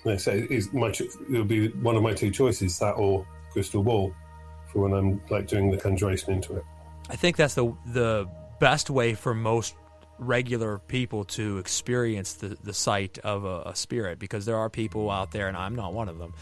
It'll be one of my two choices, that or crystal ball, for when I'm like doing the conjuration into it. I think that's the best way for most regular people to experience the sight of a spirit, because there are people out there, and I'm not one of them,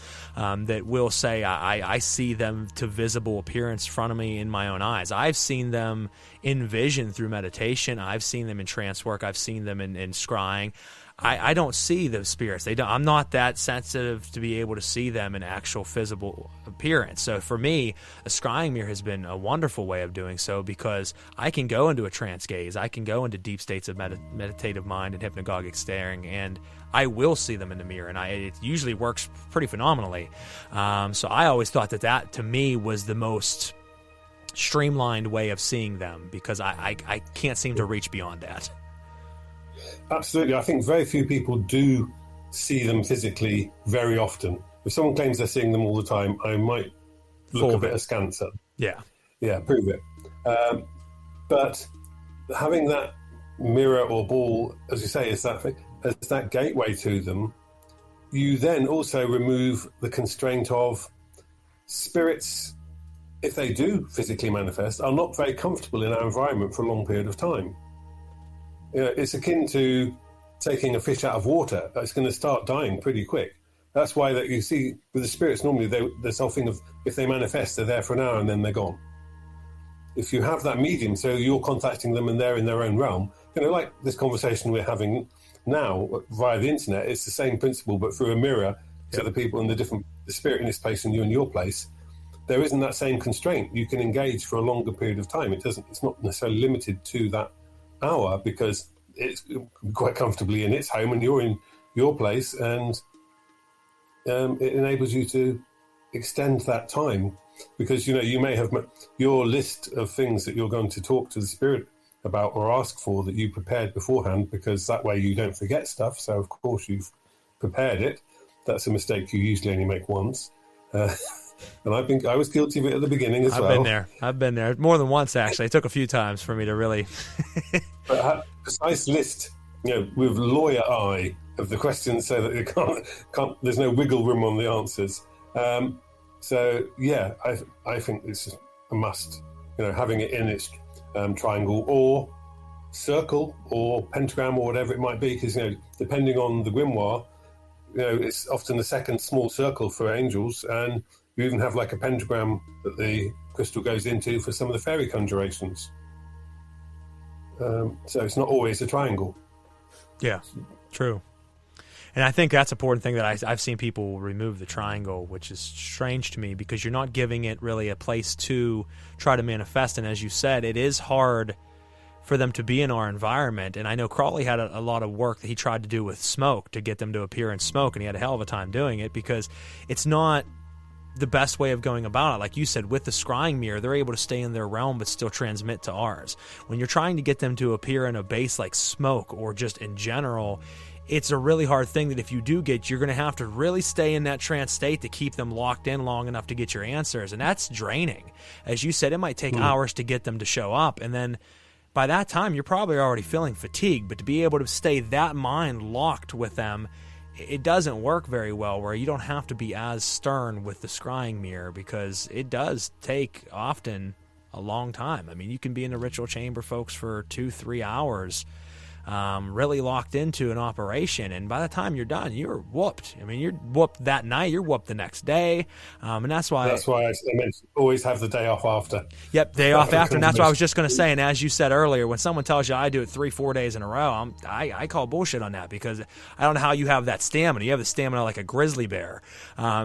that will say, I see them to visible appearance in front of me in my own eyes. I've seen them in vision through meditation. I've seen them in trance work. I've seen them in scrying. I don't see the spirits. I'm not that sensitive to be able to see them in actual physical appearance. So for me, a scrying mirror has been a wonderful way of doing so, because I can go into a trance gaze. I can go into deep states of meditative mind and hypnagogic staring, and I will see them in the mirror, and it usually works pretty phenomenally. So I always thought that to me was the most streamlined way of seeing them, because I can't seem to reach beyond that. Absolutely. I think very few people do see them physically very often. If someone claims they're seeing them all the time, I might look a bit askance at them. Yeah, prove it. But having that mirror or ball, as you say, is that gateway to them, you then also remove the constraint of spirits, if they do physically manifest, are not very comfortable in our environment for a long period of time. It's akin to taking a fish out of water. It's going to start dying pretty quick. That's why that you see with the spirits, normally there's whole thing of, if they manifest, they're there for an hour and then they're gone. If you have that medium, so you're contacting them and they're in their own realm, like this conversation we're having now via the internet, it's the same principle, but through a mirror to the people in the spirit in this place and you in your place. there isn't that same constraint. You can engage for a longer period of time. It's not necessarily limited to that hour, because it's quite comfortably in its home and you're in your place, and it enables you to extend that time, because you may have your list of things that you're going to talk to the spirit about or ask for that you prepared beforehand, because that way you don't forget stuff. So of course you've prepared it. That's a mistake you usually only make once. And I think I was guilty of it at the beginning as well. I've been there more than once, actually. It took a few times for me to really. But a precise list, with lawyer eye of the questions, so that you can't. There's no wiggle room on the answers. So yeah, I think it's a must. Having it in its triangle or circle or pentagram or whatever it might be, because depending on the grimoire, it's often the second small circle for angels, and you even have like a pentagram that the crystal goes into for some of the fairy conjurations. So it's not always a triangle. Yeah, true. And I think that's an important thing that I've seen people remove the triangle, which is strange to me, because you're not giving it really a place to try to manifest. And as you said, it is hard for them to be in our environment. And I know Crawley had a lot of work that he tried to do with smoke to get them to appear in smoke, and he had a hell of a time doing it, because it's not the best way of going about it. Like you said, with the scrying mirror, they're able to stay in their realm but still transmit to ours. When you're trying to get them to appear in a base like smoke or just in general, it's a really hard thing that if you do get, you're going to have to really stay in that trance state to keep them locked in long enough to get your answers. And that's draining. As you said, it might take hours to get them to show up. And then by that time, you're probably already feeling fatigued. But to be able to stay that mind locked with them, it doesn't work very well, where you don't have to be as stern with the scrying mirror, because it does take often a long time. I mean, you can be in the ritual chamber, folks, for 2-3 hours, really locked into an operation, and by the time you're done, you're whooped. I mean, you're whooped that night, you're whooped the next day, and that's why I always have the day off after. Yep, day off after, and that's what I was just going to say. And as you said earlier, when someone tells you I do it 3-4 days in a row, I call bullshit on that, because I don't know how you have that stamina. You have the stamina like a grizzly bear,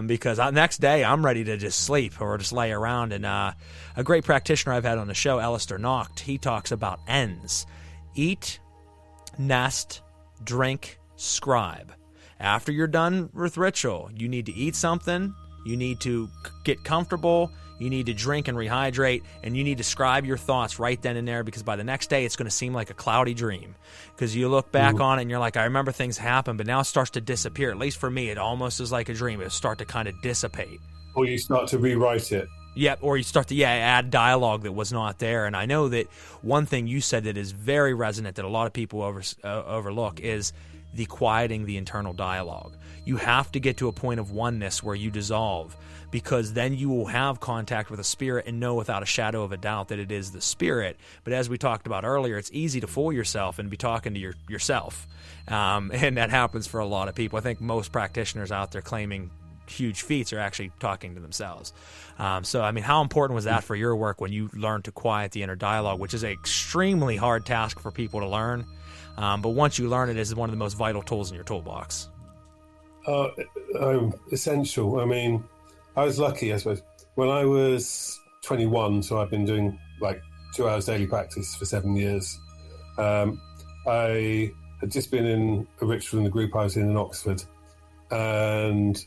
because next day I'm ready to just sleep or just lay around. And a great practitioner I've had on the show, Alistair Nocht, he talks about N's: eat, nest, drink, scribe. After you're done with ritual, you need to eat something, you need to get comfortable, you need to drink and rehydrate, and you need to scribe your thoughts right then and there, because by the next day it's going to seem like a cloudy dream, because you look back on it and you're like, I remember things happen, but now it starts to disappear. At least for me, it almost is like a dream. It'll start to kind of dissipate. Or you start to rewrite it. Yep, or you start to add dialogue that was not there. And I know that one thing you said that is very resonant that a lot of people overlook is the quieting the internal dialogue. You have to get to a point of oneness where you dissolve, because then you will have contact with a spirit and know without a shadow of a doubt that it is the spirit. But as we talked about earlier, it's easy to fool yourself and be talking to yourself. And that happens for a lot of people. I think most practitioners out there claiming huge feats are actually talking to themselves. So, I mean, how important was that for your work when you learned to quiet the inner dialogue, which is an extremely hard task for people to learn? But once you learn it, it's one of the most vital tools in your toolbox. Essential. I mean, I was lucky, I suppose. When I was 21, so I've been doing like 2 hours daily practice for 7 years. I had just been in a ritual in the group I was in Oxford, and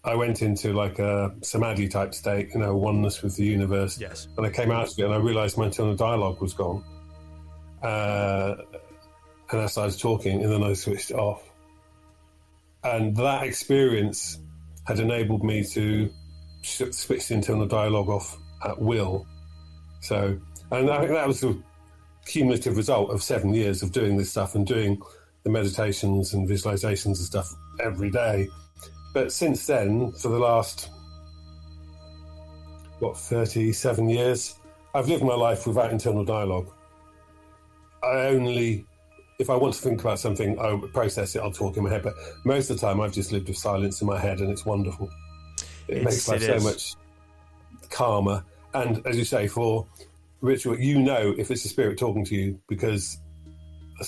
I went into like a samadhi type state, oneness with the universe. Yes. And I came out of it and I realized my internal dialogue was gone. And I started talking, and then I switched it off. And that experience had enabled me to switch the internal dialogue off at will. So, and I think that was the cumulative result of 7 years of doing this stuff and doing the meditations and visualizations and stuff every day. But since then, for the last, 37 years, I've lived my life without internal dialogue. If I want to think about something, I'll process it, I'll talk in my head. But most of the time, I've just lived with silence in my head, and it's wonderful. It makes life so much calmer. And as you say, for ritual, if it's a spirit talking to you, because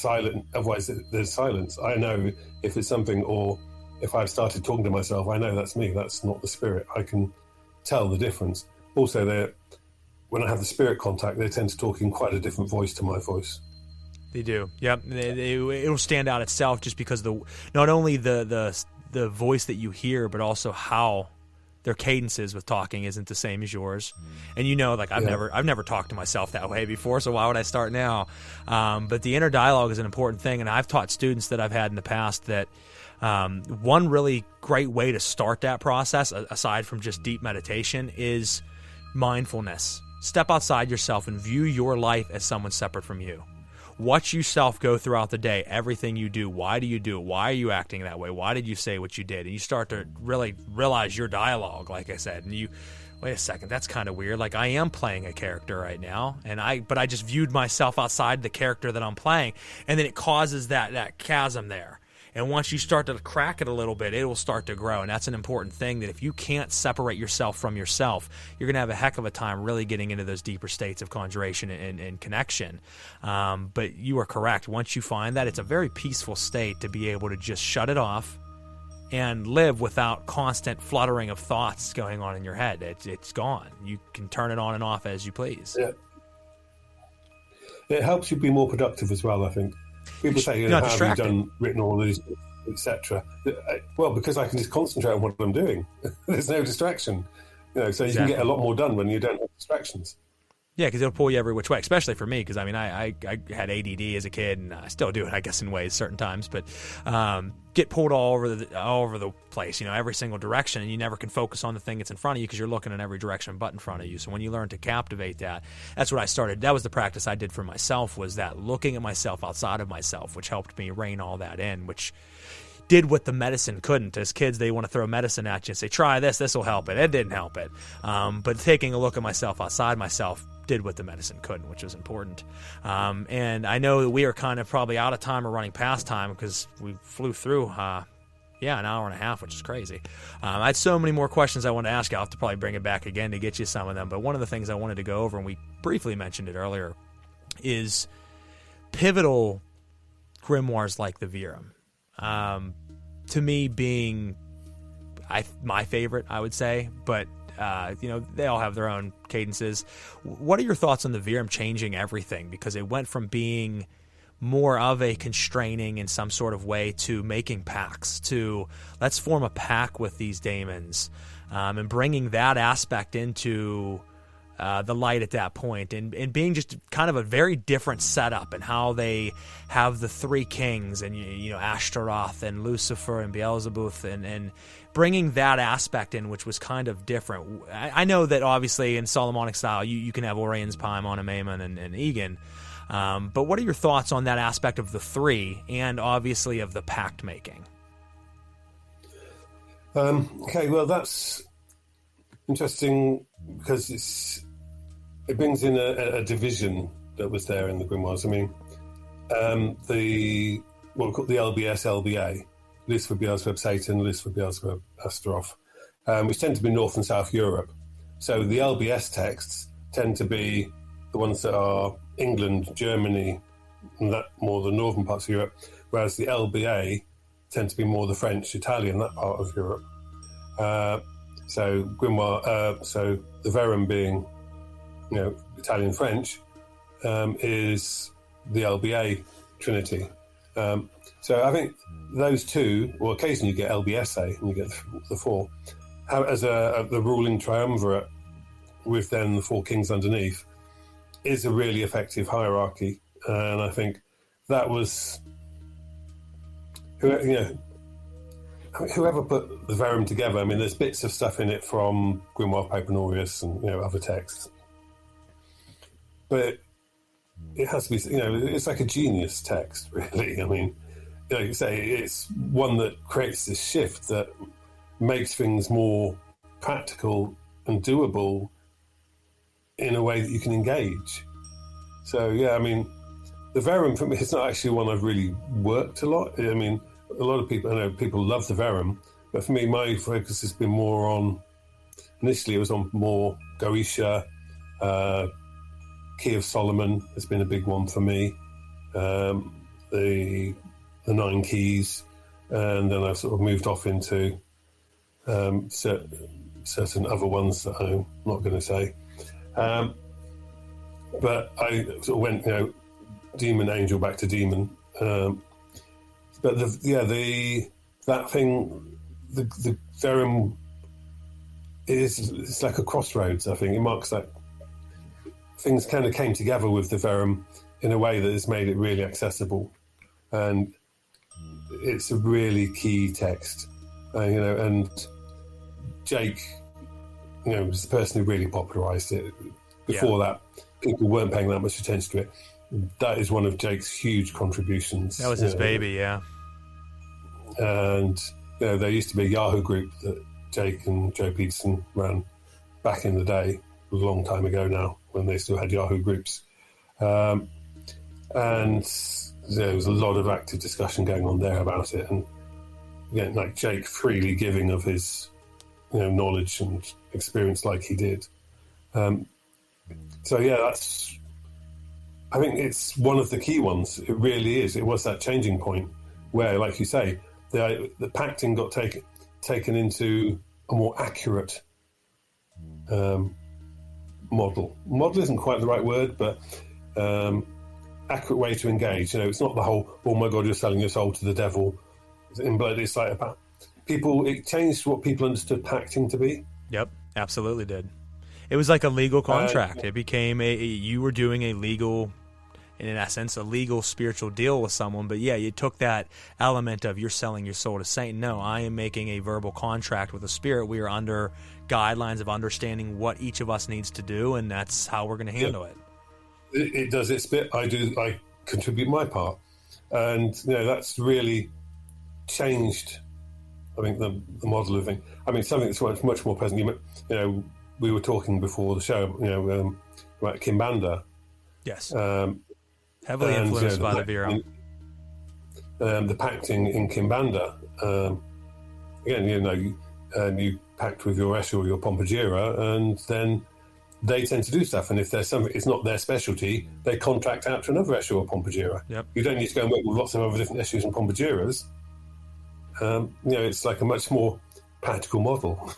otherwise there's silence. I know if it's something, or if I've started talking to myself, I know that's me, that's not the spirit. I can tell the difference. Also, when I have the spirit contact, they tend to talk in quite a different voice to my voice. They do. Yep. It'll stand out itself just because not only the voice that you hear, but also how their cadences with talking isn't the same as yours. And like I've never talked to myself that way before, so why would I start now? But the inner dialogue is an important thing, and I've taught students that I've had in the past that one really great way to start that process, aside from just deep meditation, is mindfulness. Step outside yourself and view your life as someone separate from you. Watch yourself go throughout the day, everything you do. Why do you do it? Why are you acting that way? Why did you say what you did? And you start to really realize your dialogue, like I said. And you, wait a second, that's kind of weird. Like I am playing a character right now, but I just viewed myself outside the character that I'm playing. And then it causes that chasm there. And once you start to crack it a little bit, it will start to grow. And that's an important thing, that if you can't separate yourself from yourself, you're going to have a heck of a time really getting into those deeper states of conjuration and connection. But you are correct. Once you find that, it's a very peaceful state to be able to just shut it off and live without constant fluttering of thoughts going on in your head. It's gone. You can turn it on and off as you please. Yeah. It helps you be more productive as well, I think. People say, how have you written all these, etc. Well, because I can just concentrate on what I'm doing. There's no distraction. So you can get a lot more done when you don't have distractions. Yeah, because it'll pull you every which way, especially for me, because, I mean, I had ADD as a kid, and I still do it, I guess, in ways, certain times, but get pulled all over the place, every single direction, and you never can focus on the thing that's in front of you because you're looking in every direction but in front of you. So when you learn to captivate that's what I started. That was the practice I did for myself, was that looking at myself outside of myself, which helped me rein all that in, which did what the medicine couldn't. As kids, they want to throw medicine at you and say, try this will help it. It didn't help it. But taking a look at myself outside myself did what the medicine couldn't, which was important. And I know that we are kind of probably out of time or running past time because we flew through an hour and a half, which is crazy. I had so many more questions I wanted to ask you. I'll have to probably bring it back again to get you some of them. But one of the things I wanted to go over, and we briefly mentioned it earlier, is pivotal grimoires like the Virum. To me, being my favorite, I would say, but they all have their own cadences. What are your thoughts on the Virum changing everything? Because it went from being more of a constraining in some sort of way to making pacts, to let's form a pack with these daemons, and bringing that aspect into the light at that point, and being just kind of a very different setup, and how they have the three kings, and Ashtaroth and Lucifer and Beelzebub, and bringing that aspect in, which was kind of different. I know that obviously in Solomonic style you can have Orion's Paimon, Amaimon, and Egan, but what are your thoughts on that aspect of the three, and obviously of the pact making? Okay, well, that's interesting because it brings in a division that was there in the grimoires. I mean, what we call the LBS, LBA, Lucifer, Beelzebub, Satan, Lucifer, Beelzebub, Astaroth, which tend to be North and South Europe. So the LBS texts tend to be the ones that are England, Germany, and that more the northern parts of Europe, whereas the LBA tend to be more the French, Italian, that part of Europe. So grimoire, so the Verum being, Italian, French, is the LBA trinity. So I think those two, or occasionally you get LBSA and you get the four, as the ruling triumvirate with then the four kings underneath, is a really effective hierarchy. And I think that was, whoever put the Verum together. I mean, there's bits of stuff in it from Grimoire Papernorius and other texts, but it has to be, it's like a genius text, really. I mean, you say it's one that creates this shift that makes things more practical and doable in a way that you can engage. So yeah, I mean, the Verum for me, it's not actually one I've really worked a lot. I mean, a lot of people, I know people love the Verum, but for me, my focus has been more on, initially it was on more Goetia, Key of Solomon has been a big one for me, the 9 keys, and then I've sort of moved off into certain other ones that I'm not going to say. But I sort of went, demon angel back to demon. But that thing, the verum it's like a crossroads. I think it marks that things kind of came together with the verum in a way that has made it really accessible, and it's a really key text. And Jake, was the person who really popularised it. Before that, people weren't paying that much attention to it. That is one of Jake's huge contributions. That was his baby, yeah. And there used to be a Yahoo group that Jake and Joe Peterson ran back in the day, a long time ago now, when they still had Yahoo groups. And there was a lot of active discussion going on there about it. And again, like Jake freely giving of his knowledge and experience like he did. So yeah, I think it's one of the key ones. It really is. It was that changing point where, like you say, the pacting got taken into a more accurate model. Model isn't quite the right word, but accurate way to engage. It's not the whole, oh my God, you're selling your soul to the devil in blood. It's like about people. It changed what people understood pacting to be. Yep, absolutely did. It was like a legal contract. It became you were doing a legal, in essence, a legal spiritual deal with someone. But yeah, you took that element of you're selling your soul to Satan. No, I am making a verbal contract with a spirit. We are under guidelines of understanding what each of us needs to do, and that's how we're going to handle it. It does its bit. I contribute my part. And, that's really changed, I think, the model of thing. I mean, something that's much more present. We were talking before the show, about Kimbanda. Yes. Heavily influenced by the Viram. The pacting in Kimbanda. Again, you pact with your Eshu or your Pompagira, and then they tend to do stuff. And if there's something, it's not their specialty, they contract out to another Eshu or Pompagira. Yep. You don't need to go and work with lots of other different Eshus and Pompagiras. It's like a much more practical model.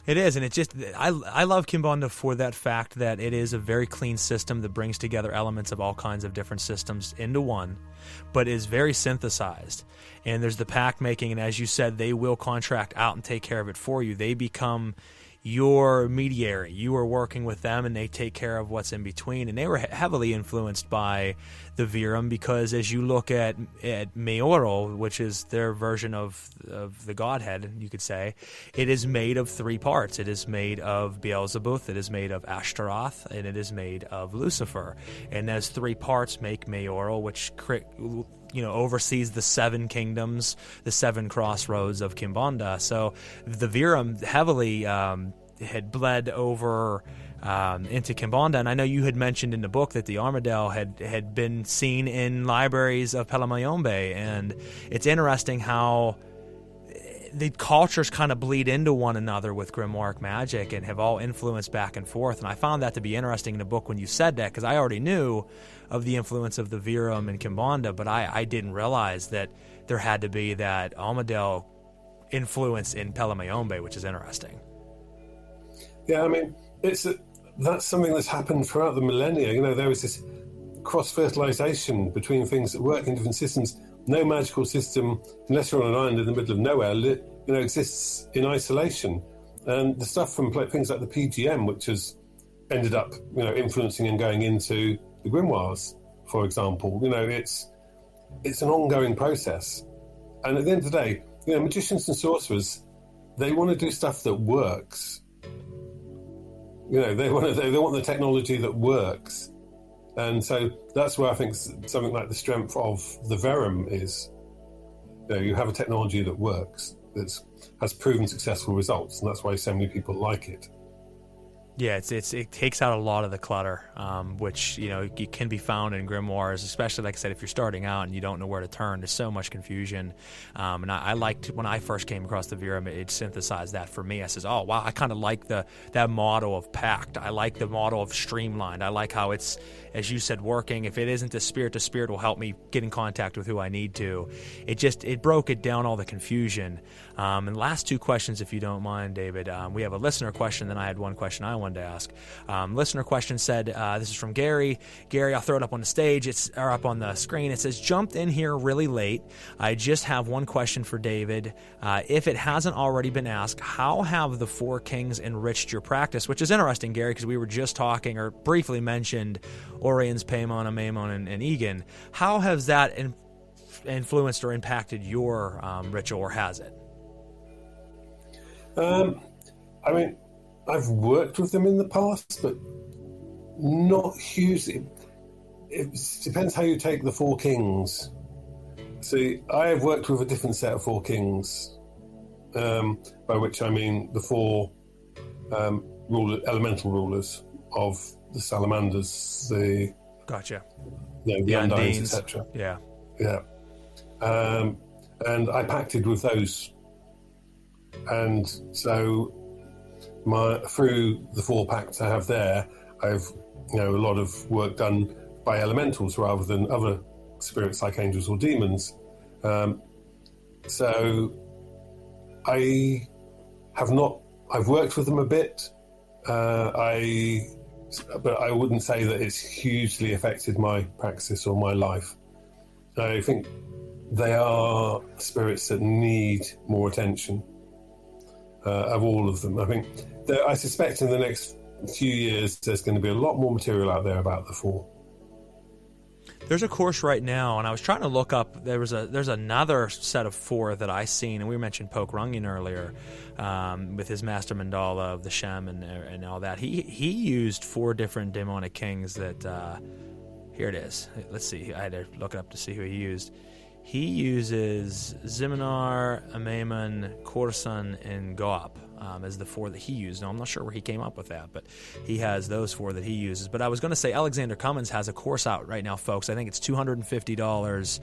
It is, and it's just, I love Kimbanda for that fact that it is a very clean system that brings together elements of all kinds of different systems into one, but is very synthesized. And there's the pact making, and as you said, they will contract out and take care of it for you. They become your mediary. You are working with them, and they take care of what's in between. And they were heavily influenced by the Viram, because as you look at Mayoral, which is their version of the Godhead, you could say, it is made of three parts. It is made of Beelzebub, it is made of Ashtaroth, and it is made of Lucifer. And those three parts make Mayoral, which oversees the seven kingdoms, the seven crossroads of Kimbanda. So the Viram heavily had bled over into Kimbanda, and I know you had mentioned in the book that the Armadale had been seen in libraries of Palamayombe, and it's interesting how the cultures kind of bleed into one another with grimoire magic and have all influenced back and forth. And I found that to be interesting in the book when you said that, because I already knew of the influence of the Viram and Kimbanda, but I didn't realize that there had to be that Armadale influence in Palamayombe, which is interesting. Yeah, I mean, that's something that's happened throughout the millennia. There was this cross-fertilization between things that work in different systems. No magical system, unless you're on an island in the middle of nowhere, exists in isolation. And the stuff from things like the PGM, which has ended up, influencing and going into the grimoires, for example, it's an ongoing process. And at the end of the day, magicians and sorcerers, they want to do stuff that works. They want the technology that works. And so that's where I think something like the strength of the Verum is. You have a technology that works, that has proven successful results, and that's why so many people like it. Yeah, it takes out a lot of the clutter, which you can be found in grimoires, especially like I said, if you're starting out and you don't know where to turn. There's so much confusion, and I liked when I first came across the Virum, it synthesized that for me. I says, oh wow, I kind of like that model of pact. I like the model of streamlined. I like how it's, as you said, working. If it isn't the spirit will help me get in contact with who I need to. It broke it down, all the confusion. And last two questions, if you don't mind, David. We have a listener question, then I had one question I wanted to ask. Listener question said, this is from Gary. Gary, I'll throw it up on the stage. Or up on the screen. It says, jumped in here really late. I just have one question for David. If it hasn't already been asked, how have the Four Kings enriched your practice? Which is interesting, Gary, because we were just talking or briefly mentioned Oriens, Paimon, Amaimon, and Egan. How has that influenced or impacted your ritual, or has it? I mean, I've worked with them in the past, but not hugely. It depends how you take the Four Kings. See, I have worked with a different set of Four Kings, by which I mean the four elemental rulers of the salamanders, the Undines, etc. Yeah. And I pacted with those, and so through the four pacts I have there, I've a lot of work done by elementals rather than other spirits like angels or demons. So I've worked with them a bit, but I wouldn't say that it's hugely affected my praxis or my life. I think they are spirits that need more attention, of all of them. I think I suspect in the next few years there's going to be a lot more material out there about the four. There's a course right now, and I was trying to look up. There's another set of four that I seen, and we mentioned Poke Rungian earlier, with his Master Mandala of the Shem and all that. He used four different demonic kings that. Here it is. Let's see. I had to look it up to see who he used. He uses Ziminar, Amaimon, Korsan, and Goap as the four that he used. Now, I'm not sure where he came up with that, but he has those four that he uses. But I was going to say Alexander Cummins has a course out right now, folks. I think it's $250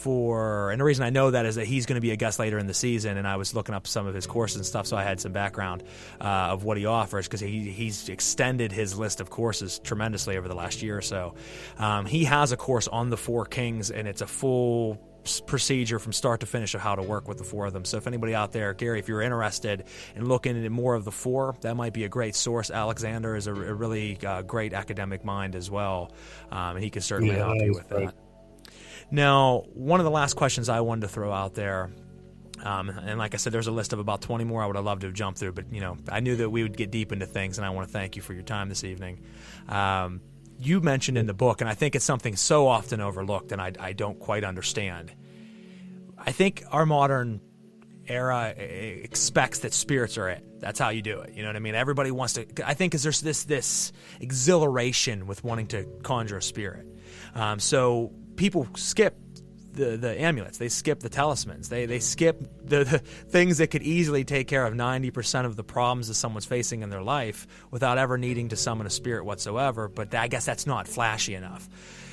and the reason I know that is that he's going to be a guest later in the season, and I was looking up some of his courses and stuff, so I had some background of what he offers, because he's extended his list of courses tremendously over the last year or so. He has a course on the Four Kings, and it's a full procedure from start to finish of how to work with the four of them. So if anybody out there, Gary, if you're interested in looking at more of the four, that might be a great source. Alexander is a really great academic mind as well, and he can certainly help you with that. Now, one of the last questions I wanted to throw out there, and like I said, there's a list of about 20 more I would have loved to have jumped through, but I knew that we would get deep into things, and I want to thank you for your time this evening. You mentioned in the book, and I think it's something so often overlooked, and I don't quite understand. I think our modern era expects that spirits are it. That's how you do it. You know what I mean? Everybody wants to. I think because there's this exhilaration with wanting to conjure a spirit. So people skip the amulets. They skip the talismans. They skip the things that could easily take care of 90% of the problems that someone's facing in their life without ever needing to summon a spirit whatsoever. But I guess that's not flashy enough.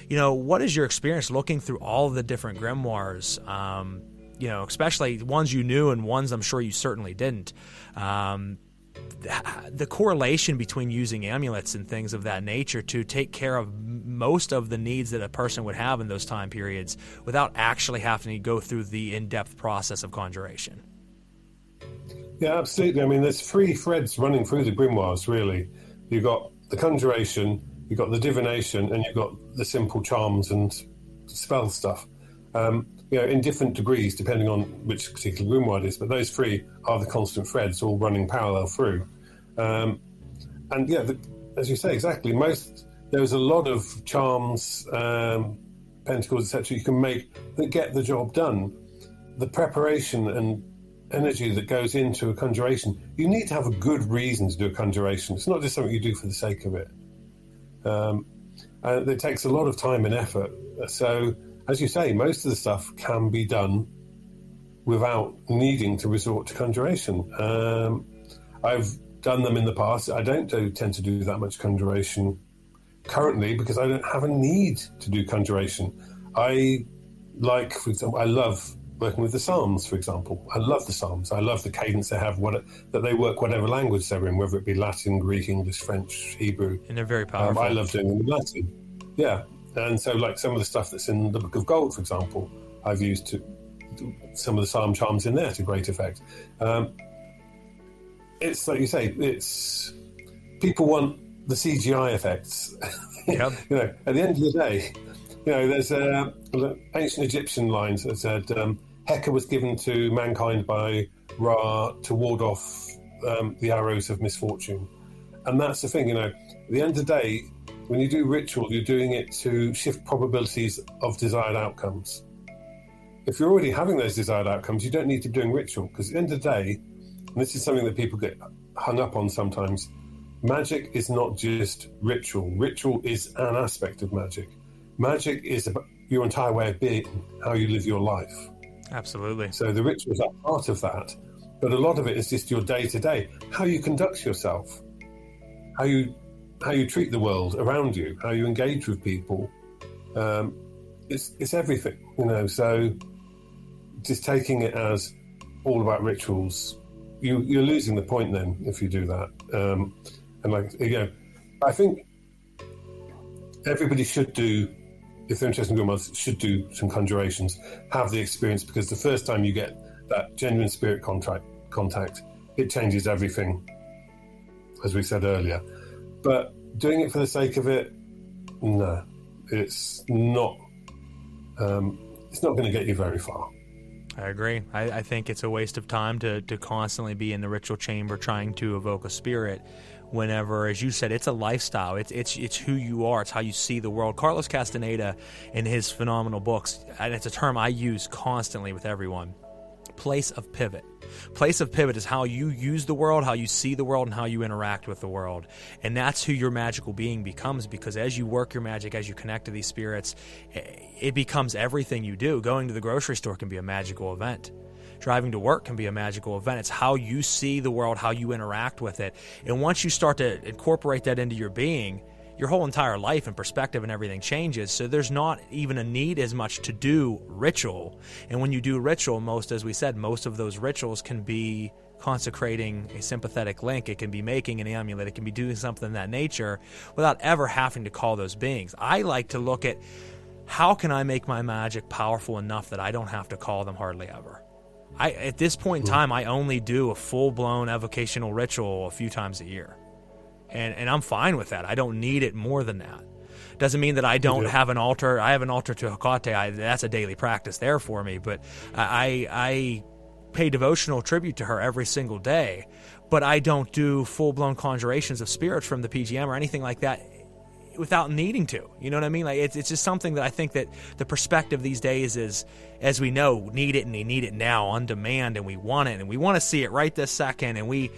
What is your experience looking through all of the different grimoires? Especially ones you knew and ones I'm sure you certainly didn't. The correlation between using amulets and things of that nature to take care of most of the needs that a person would have in those time periods without actually having to go through the in-depth process of conjuration. Yeah, absolutely. I mean, there's three threads running through the grimoires, really. You've got the conjuration, you've got the divination, and you've got the simple charms and spell stuff. In different degrees, depending on which particular grimoire it is, but those three are the constant threads all running parallel through. As you say, exactly, there's a lot of charms, pentacles, etc. you can make that get the job done. The preparation and energy that goes into a conjuration, you need to have a good reason to do a conjuration. It's not just something you do for the sake of it. And it takes a lot of time and effort. So, as you say, most of the stuff can be done without needing to resort to conjuration. I've done them in the past. I don't tend to do that much conjuration currently because I don't have a need to do conjuration. I like, for example, I love working with the Psalms, for example. I love the Psalms. I love the cadence they have, that they work whatever language they're in, whether it be Latin, Greek, English, French, Hebrew. And they're very powerful. I love doing them in Latin. Yeah. And so like some of the stuff that's in the Book of Gold, for example, I've used some of the Psalm charms in there to great effect. It's like you say, it's people want the CGI effects. Yep. At the end of the day, there's ancient Egyptian lines that said Heka was given to mankind by Ra to ward off the arrows of misfortune. And that's the thing, at the end of the day, when you do ritual, you're doing it to shift probabilities of desired outcomes. If you're already having those desired outcomes, you don't need to be doing ritual, because at the end of the day, and this is something that people get hung up on sometimes, magic is not just ritual. Ritual is an aspect of magic. Magic is about your entire way of being, how you live your life. Absolutely. So the rituals are part of that, but a lot of it is just your day-to-day, how you conduct yourself, how you treat the world around you, how you engage with people. It's everything, so just taking it as all about rituals, you're losing the point then if you do that. I think everybody should do, if they're interested in grimoires, should do some conjurations, have the experience, because the first time you get that genuine spirit contact, it changes everything, as we said earlier. But doing it for the sake of it, no, it's not. It's not going to get you very far. I agree. I think it's a waste of time to constantly be in the ritual chamber trying to evoke a spirit whenever, as you said, it's a lifestyle. It's who you are. It's how you see the world. Carlos Castaneda, in his phenomenal books, and it's a term I use constantly with everyone, place of pivot. Place of pivot is how you use the world, how you see the world, and how you interact with the world. And that's who your magical being becomes, because as you work your magic, as you connect to these spirits, it becomes everything you do. Going to the grocery store can be a magical event. Driving to work can be a magical event. It's how you see the world, how you interact with it. And once you start to incorporate that into your being, your whole entire life and perspective and everything changes. So there's not even a need as much to do ritual. And when you do ritual, most of those rituals can be consecrating a sympathetic link. It can be making an amulet. It can be doing something of that nature without ever having to call those beings. I like to look at how can I make my magic powerful enough that I don't have to call them hardly ever. At this point in time, I only do a full-blown evocational ritual a few times a year. And I'm fine with that. I don't need it more than that. Doesn't mean that I don't have an altar. I have an altar to Hecate. That's a daily practice there for me. But I pay devotional tribute to her every single day. But I don't do full-blown conjurations of spirits from the PGM or anything like that without needing to. You know what I mean? Like it's just something that I think that the perspective these days is, as we know, need it, and they need it now on demand, and we want it, and we want to see it right this second, and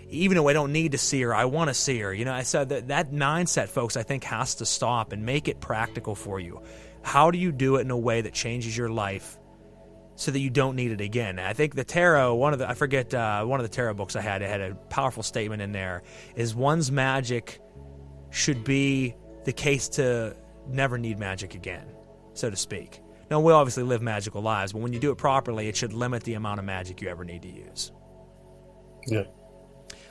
even though I don't need to see her, I want to see her. So that mindset, folks, I think has to stop and make it practical for you. How do you do it in a way that changes your life so that you don't need it again? I think the tarot, one of the tarot books I had, it had a powerful statement in there, is one's magic should be the case to never need magic again, so to speak. Now, we obviously live magical lives, but when you do it properly, it should limit the amount of magic you ever need to use. Yeah.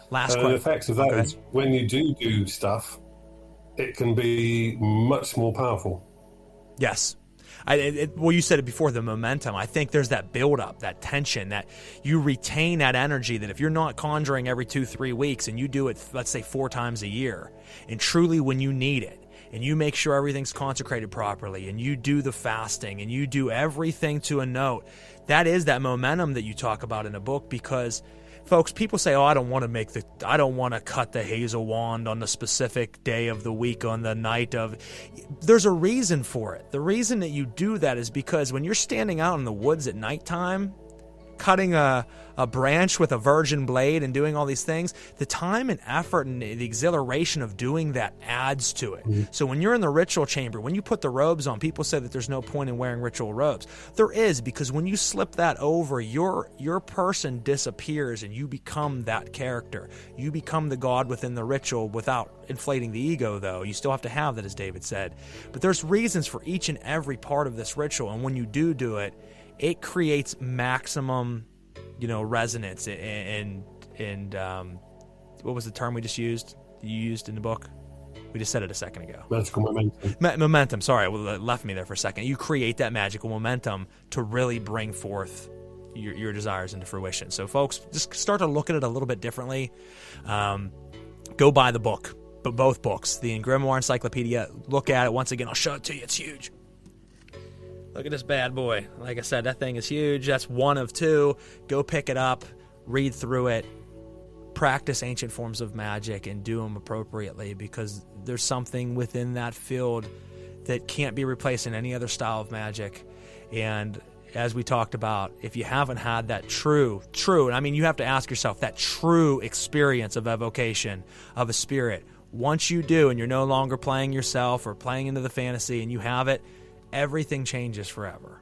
Last question. The effects of that is when you do stuff, it can be much more powerful. Yes. You said it before, the momentum. I think there's that buildup, that tension, that you retain that energy, that if you're not conjuring every 2-3 weeks and you do it, let's say 4 times a year, and truly when you need it, and you make sure everything's consecrated properly, and you do the fasting, and you do everything to a note, that is that momentum that you talk about in the book. Because folks, people say, I don't want to cut the hazel wand on the specific day of the week, on the night of. There's a reason for it. The reason that you do that is because when you're standing out in the woods at nighttime, cutting a branch with a virgin blade and doing all these things, the time and effort and the exhilaration of doing that adds to it. Mm-hmm. So when you're in the ritual chamber, when you put the robes on, people say that there's no point in wearing ritual robes. There is, because when you slip that over, your person disappears and you become that character. You become the god within the ritual without inflating the ego, though. You still have to have that, as David said. But there's reasons for each and every part of this ritual, and when you do it, it creates maximum, resonance and what was the term we just used? You used in the book? We just said it a second ago. Magical momentum. Momentum. Sorry, it left me there for a second. You create that magical momentum to really bring forth your desires into fruition. So, folks, just start to look at it a little bit differently. Go buy the book, but both books, the Grimoire Encyclopaedia. Look at it once again. I'll show it to you. It's huge. Look at this bad boy. Like I said, that thing is huge. That's one of two. Go pick it up, read through it, practice ancient forms of magic, and do them appropriately, because there's something within that field that can't be replaced in any other style of magic. And as we talked about, if you haven't had that true, and I mean, you have to ask yourself, that true experience of evocation of a spirit, once you do, and you're no longer playing yourself or playing into the fantasy, and you have it, everything changes forever.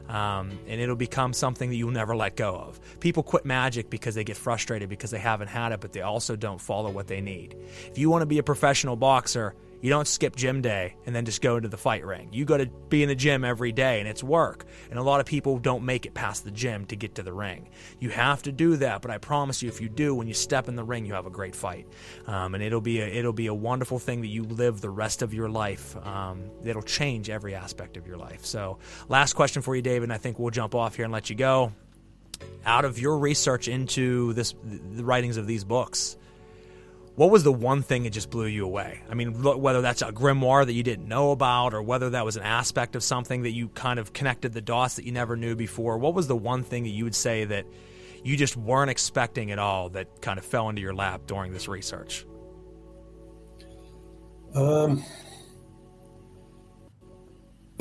And it'll become something that you'll never let go of. People quit magic because they get frustrated because they haven't had it, but they also don't follow what they need. If you want to be a professional boxer, you don't skip gym day and then just go into the fight ring. You got to be in the gym every day, and it's work. And a lot of people don't make it past the gym to get to the ring. You have to do that, but I promise you, if you do, when you step in the ring, you have a great fight. And it'll be a wonderful thing that you live the rest of your life. It'll change every aspect of your life. So, last question for you, David, and I think we'll jump off here and let you go. Out of your research into the writings of these books, what was the one thing that just blew you away? I mean, whether that's a grimoire that you didn't know about, or whether that was an aspect of something that you kind of connected the dots that you never knew before. What was the one thing that you would say that you just weren't expecting at all that kind of fell into your lap during this research? There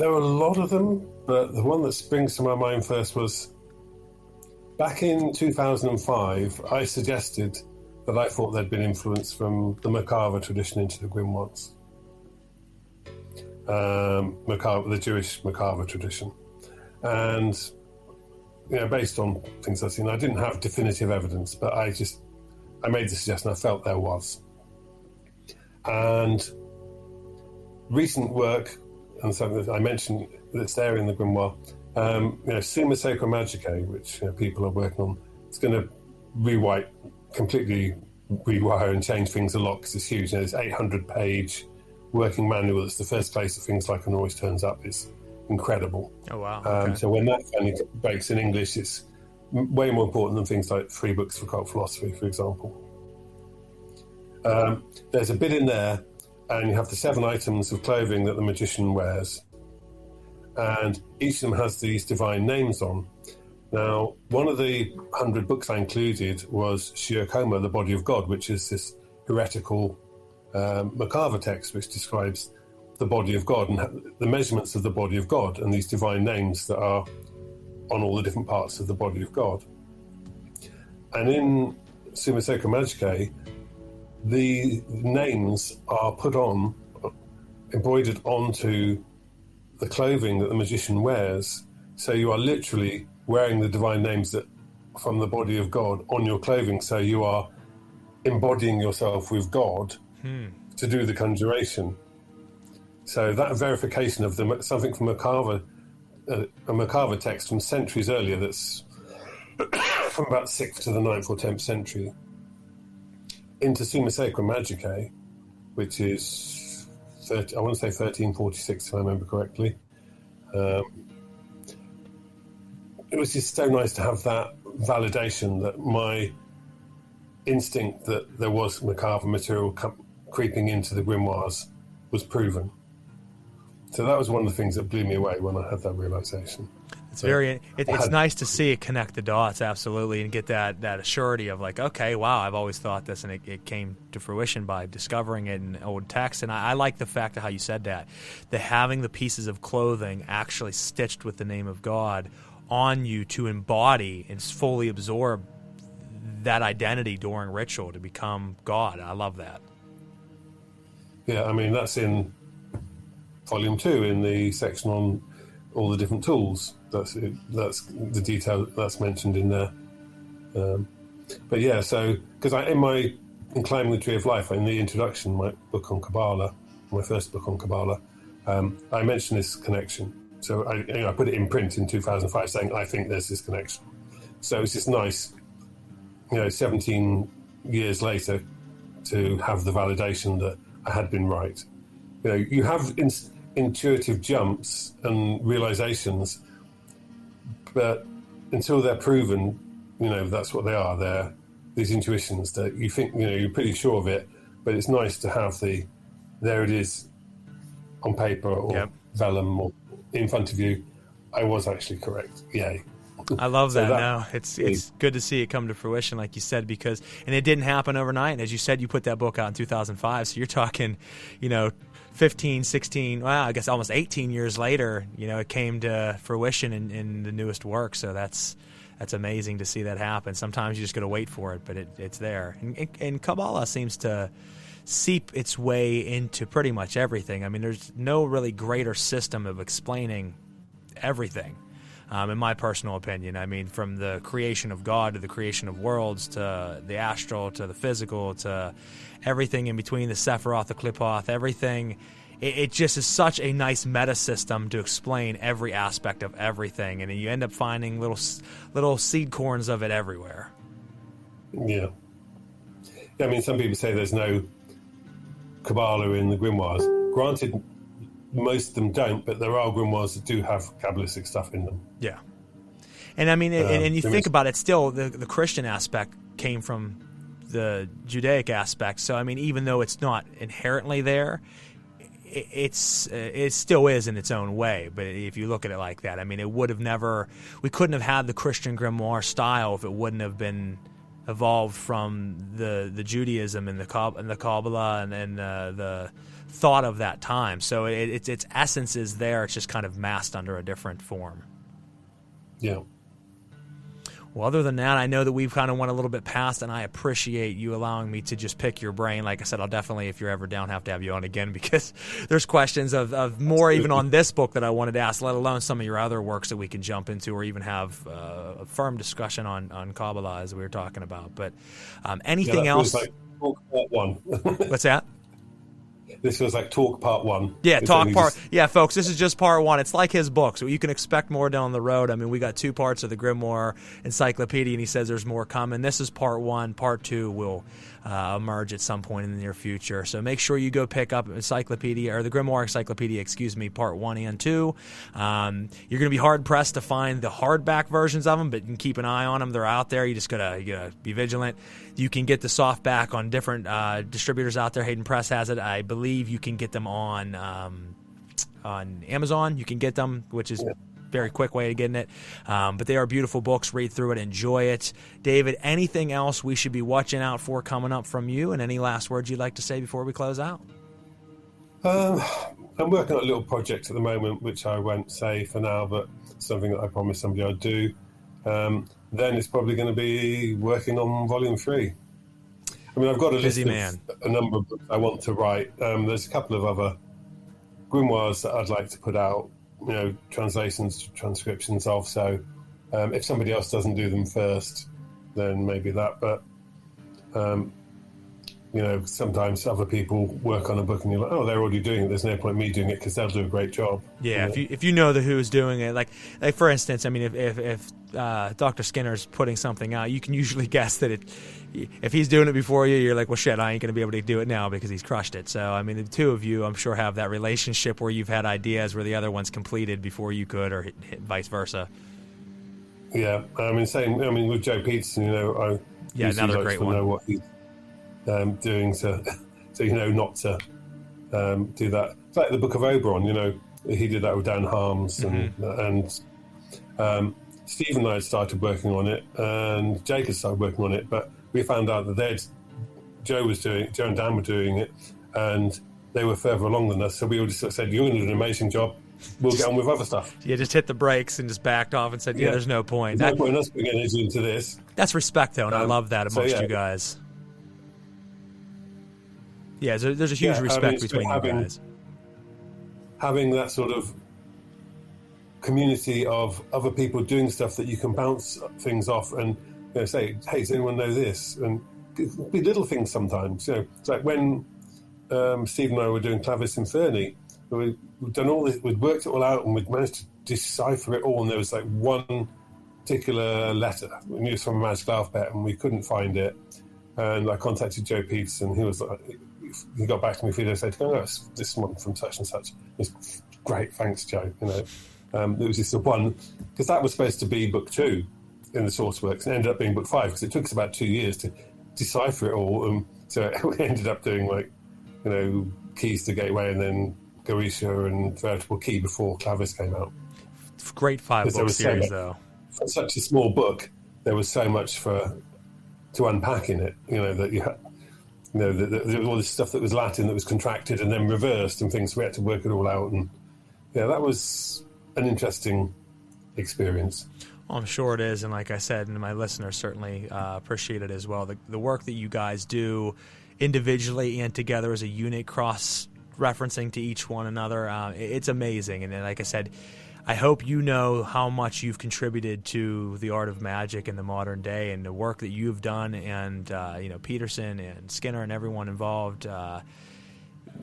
were a lot of them, but the one that springs to my mind first was back in 2005, I suggested that I thought there'd been influence from the macabre tradition into the grimoires. The Jewish macabre tradition. And, based on things I've seen, I didn't have definitive evidence, but I made the suggestion. I felt there was. And recent work, and something that I mentioned that's there in the grimoire, Summa Sacra Magicae, which people are working on, it's going to completely rewire and change things a lot, because it's huge. It's 800-page working manual. It's the first place that things like an always turns up. It's incredible. Oh, wow. Okay. So when that finally breaks in English, it's way more important than things like 3 books for occult philosophy, for example. There's a bit in there, and you have the 7 items of clothing that the magician wears, and each of them has these divine names on. Now, one of the 100 books I included was Shiokoma, the Body of God, which is this heretical macabre text which describes the body of God and the measurements of the body of God and these divine names that are on all the different parts of the body of God. And in Summa Sacra Magicae, the names are embroidered onto the clothing that the magician wears. So you are literally wearing the divine names from the body of God on your clothing. So you are embodying yourself with God to do the conjuration. So that verification of something from a macabre text from centuries earlier, that's from about 6th to the 9th or 10th century, into Summa Sacra Magicae, which is, I want to say 1346, if I remember correctly. It was just so nice to have that validation that my instinct that there was macabre material creeping into the grimoires was proven. So that was one of the things that blew me away when I had that realization. It's nice to see it connect the dots, absolutely, and get that assurity of like, okay, wow, I've always thought this, and it came to fruition by discovering it in old text. And I like the fact of how you said that having the pieces of clothing actually stitched with the name of God on you to embody and fully absorb that identity during ritual to become God. I love that. Yeah, I mean, that's in volume 2 in the section on all the different tools. That's the detail that's mentioned in there. But yeah, so because in Climbing the Tree of Life, in the introduction, my book on Qabalah, my first book on Qabalah, I mentioned this connection. So I put it in print in 2005, saying I think there's this connection. So it's just nice, 17 years later, to have the validation that I had been right. You have intuitive jumps and realizations, but until they're proven, that's what they are. They're these intuitions that you think, you're pretty sure of it, but it's nice to have there it is on paper or vellum or in front of you. I was actually correct. Yay. I love that. No, it's good to see it come to fruition, like you said, and it didn't happen overnight. And as you said, you put that book out in 2005. So you're talking, 15, 16, well, I guess almost 18 years later, it came to fruition in the newest work. So that's amazing to see that happen. Sometimes you just got to wait for it, but it's there. And Qabalah seems to seep its way into pretty much everything. I mean, there's no really greater system of explaining everything. In my personal opinion, I mean, from the creation of God to the creation of worlds to the astral to the physical to everything in between, the Sephiroth, the Qlipoth, everything. It just is such a nice meta system to explain every aspect of everything, and you end up finding little seed corns of it everywhere. Yeah. I mean, some people say there's no Qabalah in the grimoires. Granted, most of them don't, but there are grimoires that do have Kabbalistic stuff in them. Yeah. And I mean, and you think about it, still, the Christian aspect came from the Judaic aspect. So, I mean, even though it's not inherently there, it still is in its own way. But if you look at it like that, I mean, we couldn't have had the Christian grimoire style if it wouldn't have been evolved from the Judaism and the Qabalah and the thought of that time. So its essence is there. It's just kind of masked under a different form. Yeah. Well, other than that, I know that we've kind of went a little bit past, and I appreciate you allowing me to just pick your brain. Like I said, I'll definitely, if you're ever down, have to have you on again, because there's questions of more even on this book that I wanted to ask, let alone some of your other works that we can jump into or even have a firm discussion on Qabalah, as we were talking about. But anything else? Like talk part 1. What's that? This was like talk part 1. Yeah, talk part. Yeah, folks, this is just part 1. It's like his book, so you can expect more down the road. I mean, we got 2 parts of the Grimoire Encyclopedia, and he says there's more coming. This is part 1. Part 2 will emerge at some point in the near future. So make sure you go pick up Encyclopedia, or the Grimoire Encyclopedia, part 1 and 2. You're going to be hard pressed to find the hardback versions of them, but you can keep an eye on them. They're out there. You just gotta be vigilant. You can get the softback on different distributors out there. Hayden Press has it. I believe you can get them on Amazon. You can get them, which is very quick way of getting it. But they are beautiful books. Read through it. Enjoy it. David, anything else we should be watching out for coming up from you? And any last words you'd like to say before we close out? I'm working on a little project at the moment, which I won't say for now, but something that I promised somebody I'd do. Then it's probably going to be working on volume 3. I mean, I've got a number of books I want to write. There's a couple of other grimoires that I'd like to put out, translations, transcriptions of. So if somebody else doesn't do them first, then maybe that. But, sometimes other people work on a book and you're like, oh, they're already doing it. There's no point in me doing it because they'll do a great job. Yeah, if you know who's doing it, like for instance, I mean, if Dr. Skinner's putting something out, you can usually guess that if he's doing it before you, you're like, well, shit, I ain't going to be able to do it now because he's crushed it. So, I mean, the two of you, I'm sure, have that relationship where you've had ideas where the other one's completed before you could, or vice versa. Yeah, I mean, with Joe Peterson, I another great one. Know what he's doing so not to do that. It's like the Book of Oberon, he did that with Dan Harms, and Steve and I had started working on it, and Jake had started working on it, but we found out that Joe and Dan were doing it, and they were further along than us, so we all just said, you're going to do an amazing job, we'll get on with other stuff. You just hit the brakes and just backed off and said, there's no point. There's no point in us putting energy into this. That's respect, though, and I love that amongst you guys. Yeah, there's a huge respect between you guys. Having that sort of community of other people doing stuff that you can bounce things off and say, hey, does anyone know this? And it'll be little things sometimes. It's like when Steve and I were doing Clavis Inferni, we'd done all this, we'd worked it all out, and we'd managed to decipher it all, and there was like one particular letter we knew it was from a magic alphabet, and we couldn't find it. And I contacted Joe Peterson. He got back to me a few days later, going, this one from such and such. It was great, thanks, Joe. It was just the one, because that was supposed to be book 2 in the source works, and ended up being book 5, because it took us about 2 years to decipher it all. So we ended up doing Keys to Gateway, and then Gorisha and Veritable Key before Clavis came out. Great 5-book series, though. For such a small book, there was so much to unpack in it. That you had, there was all this stuff that was Latin that was contracted and then reversed and things. So we had to work it all out, and that was an interesting experience. Well, I'm sure it is, and like I said, and my listeners certainly appreciate it as well. The work that you guys do individually and together as a unit, cross-referencing to each one another, it's amazing. And like I said, I hope you know how much you've contributed to the art of magic in the modern day, and the work that you've done, and Peterson and Skinner and everyone involved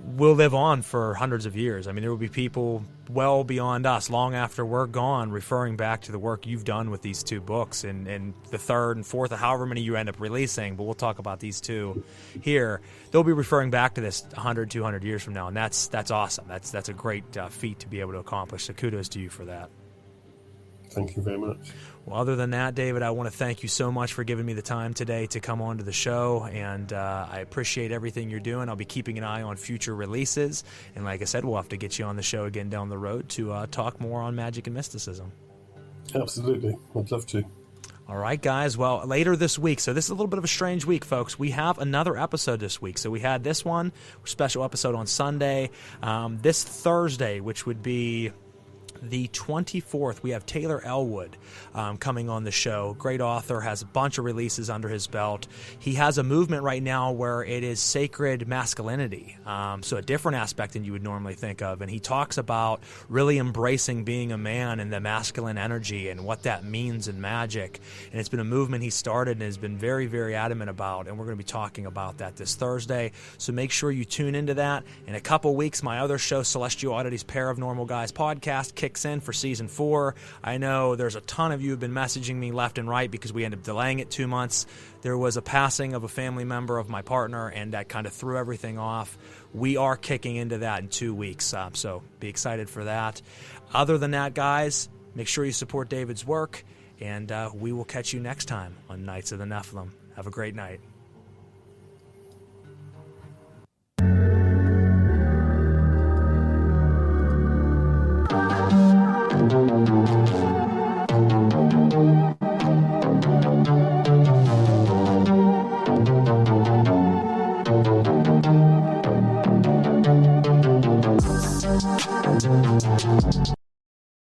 will live on for hundreds of years. I mean, there will be people well beyond us, long after we're gone, referring back to the work you've done with these 2 books and the 3rd and 4th, or however many you end up releasing, but we'll talk about these 2 here. They'll be referring back to this 100, 200 years from now, and that's awesome. That's a great feat to be able to accomplish, so kudos to you for that. Thank you very much. Well, other than that, David, I want to thank you so much for giving me the time today to come on to the show, and I appreciate everything you're doing. I'll be keeping an eye on future releases, and like I said, we'll have to get you on the show again down the road to talk more on magic and mysticism. Absolutely. I'd love to. All right, guys. Well, later this week, so this is a little bit of a strange week, folks. We have another episode this week. So we had this one, special episode on Sunday. This Thursday, which would be the 24th, we have Taylor Elwood coming on the show. Great author, has a bunch of releases under his belt. He has a movement right now where it is sacred masculinity, so a different aspect than you would normally think of. And he talks about really embracing being a man and the masculine energy and what that means in magic. And it's been a movement he started and has been very, very adamant about. And we're going to be talking about that this Thursday. So make sure you tune into that. In a couple weeks, my other show, Celestial Oddities Paranormal Guys podcast, kicks in for season 4. I know there's a ton of you who have been messaging me left and right because we ended up delaying it 2 months. There was a passing of a family member of my partner, and that kind of threw everything off. We are kicking into that in 2 weeks, so be excited for that. Other than that, guys, make sure you support David's work, and we will catch you next time on Nights of the Nephilim. Have a great night.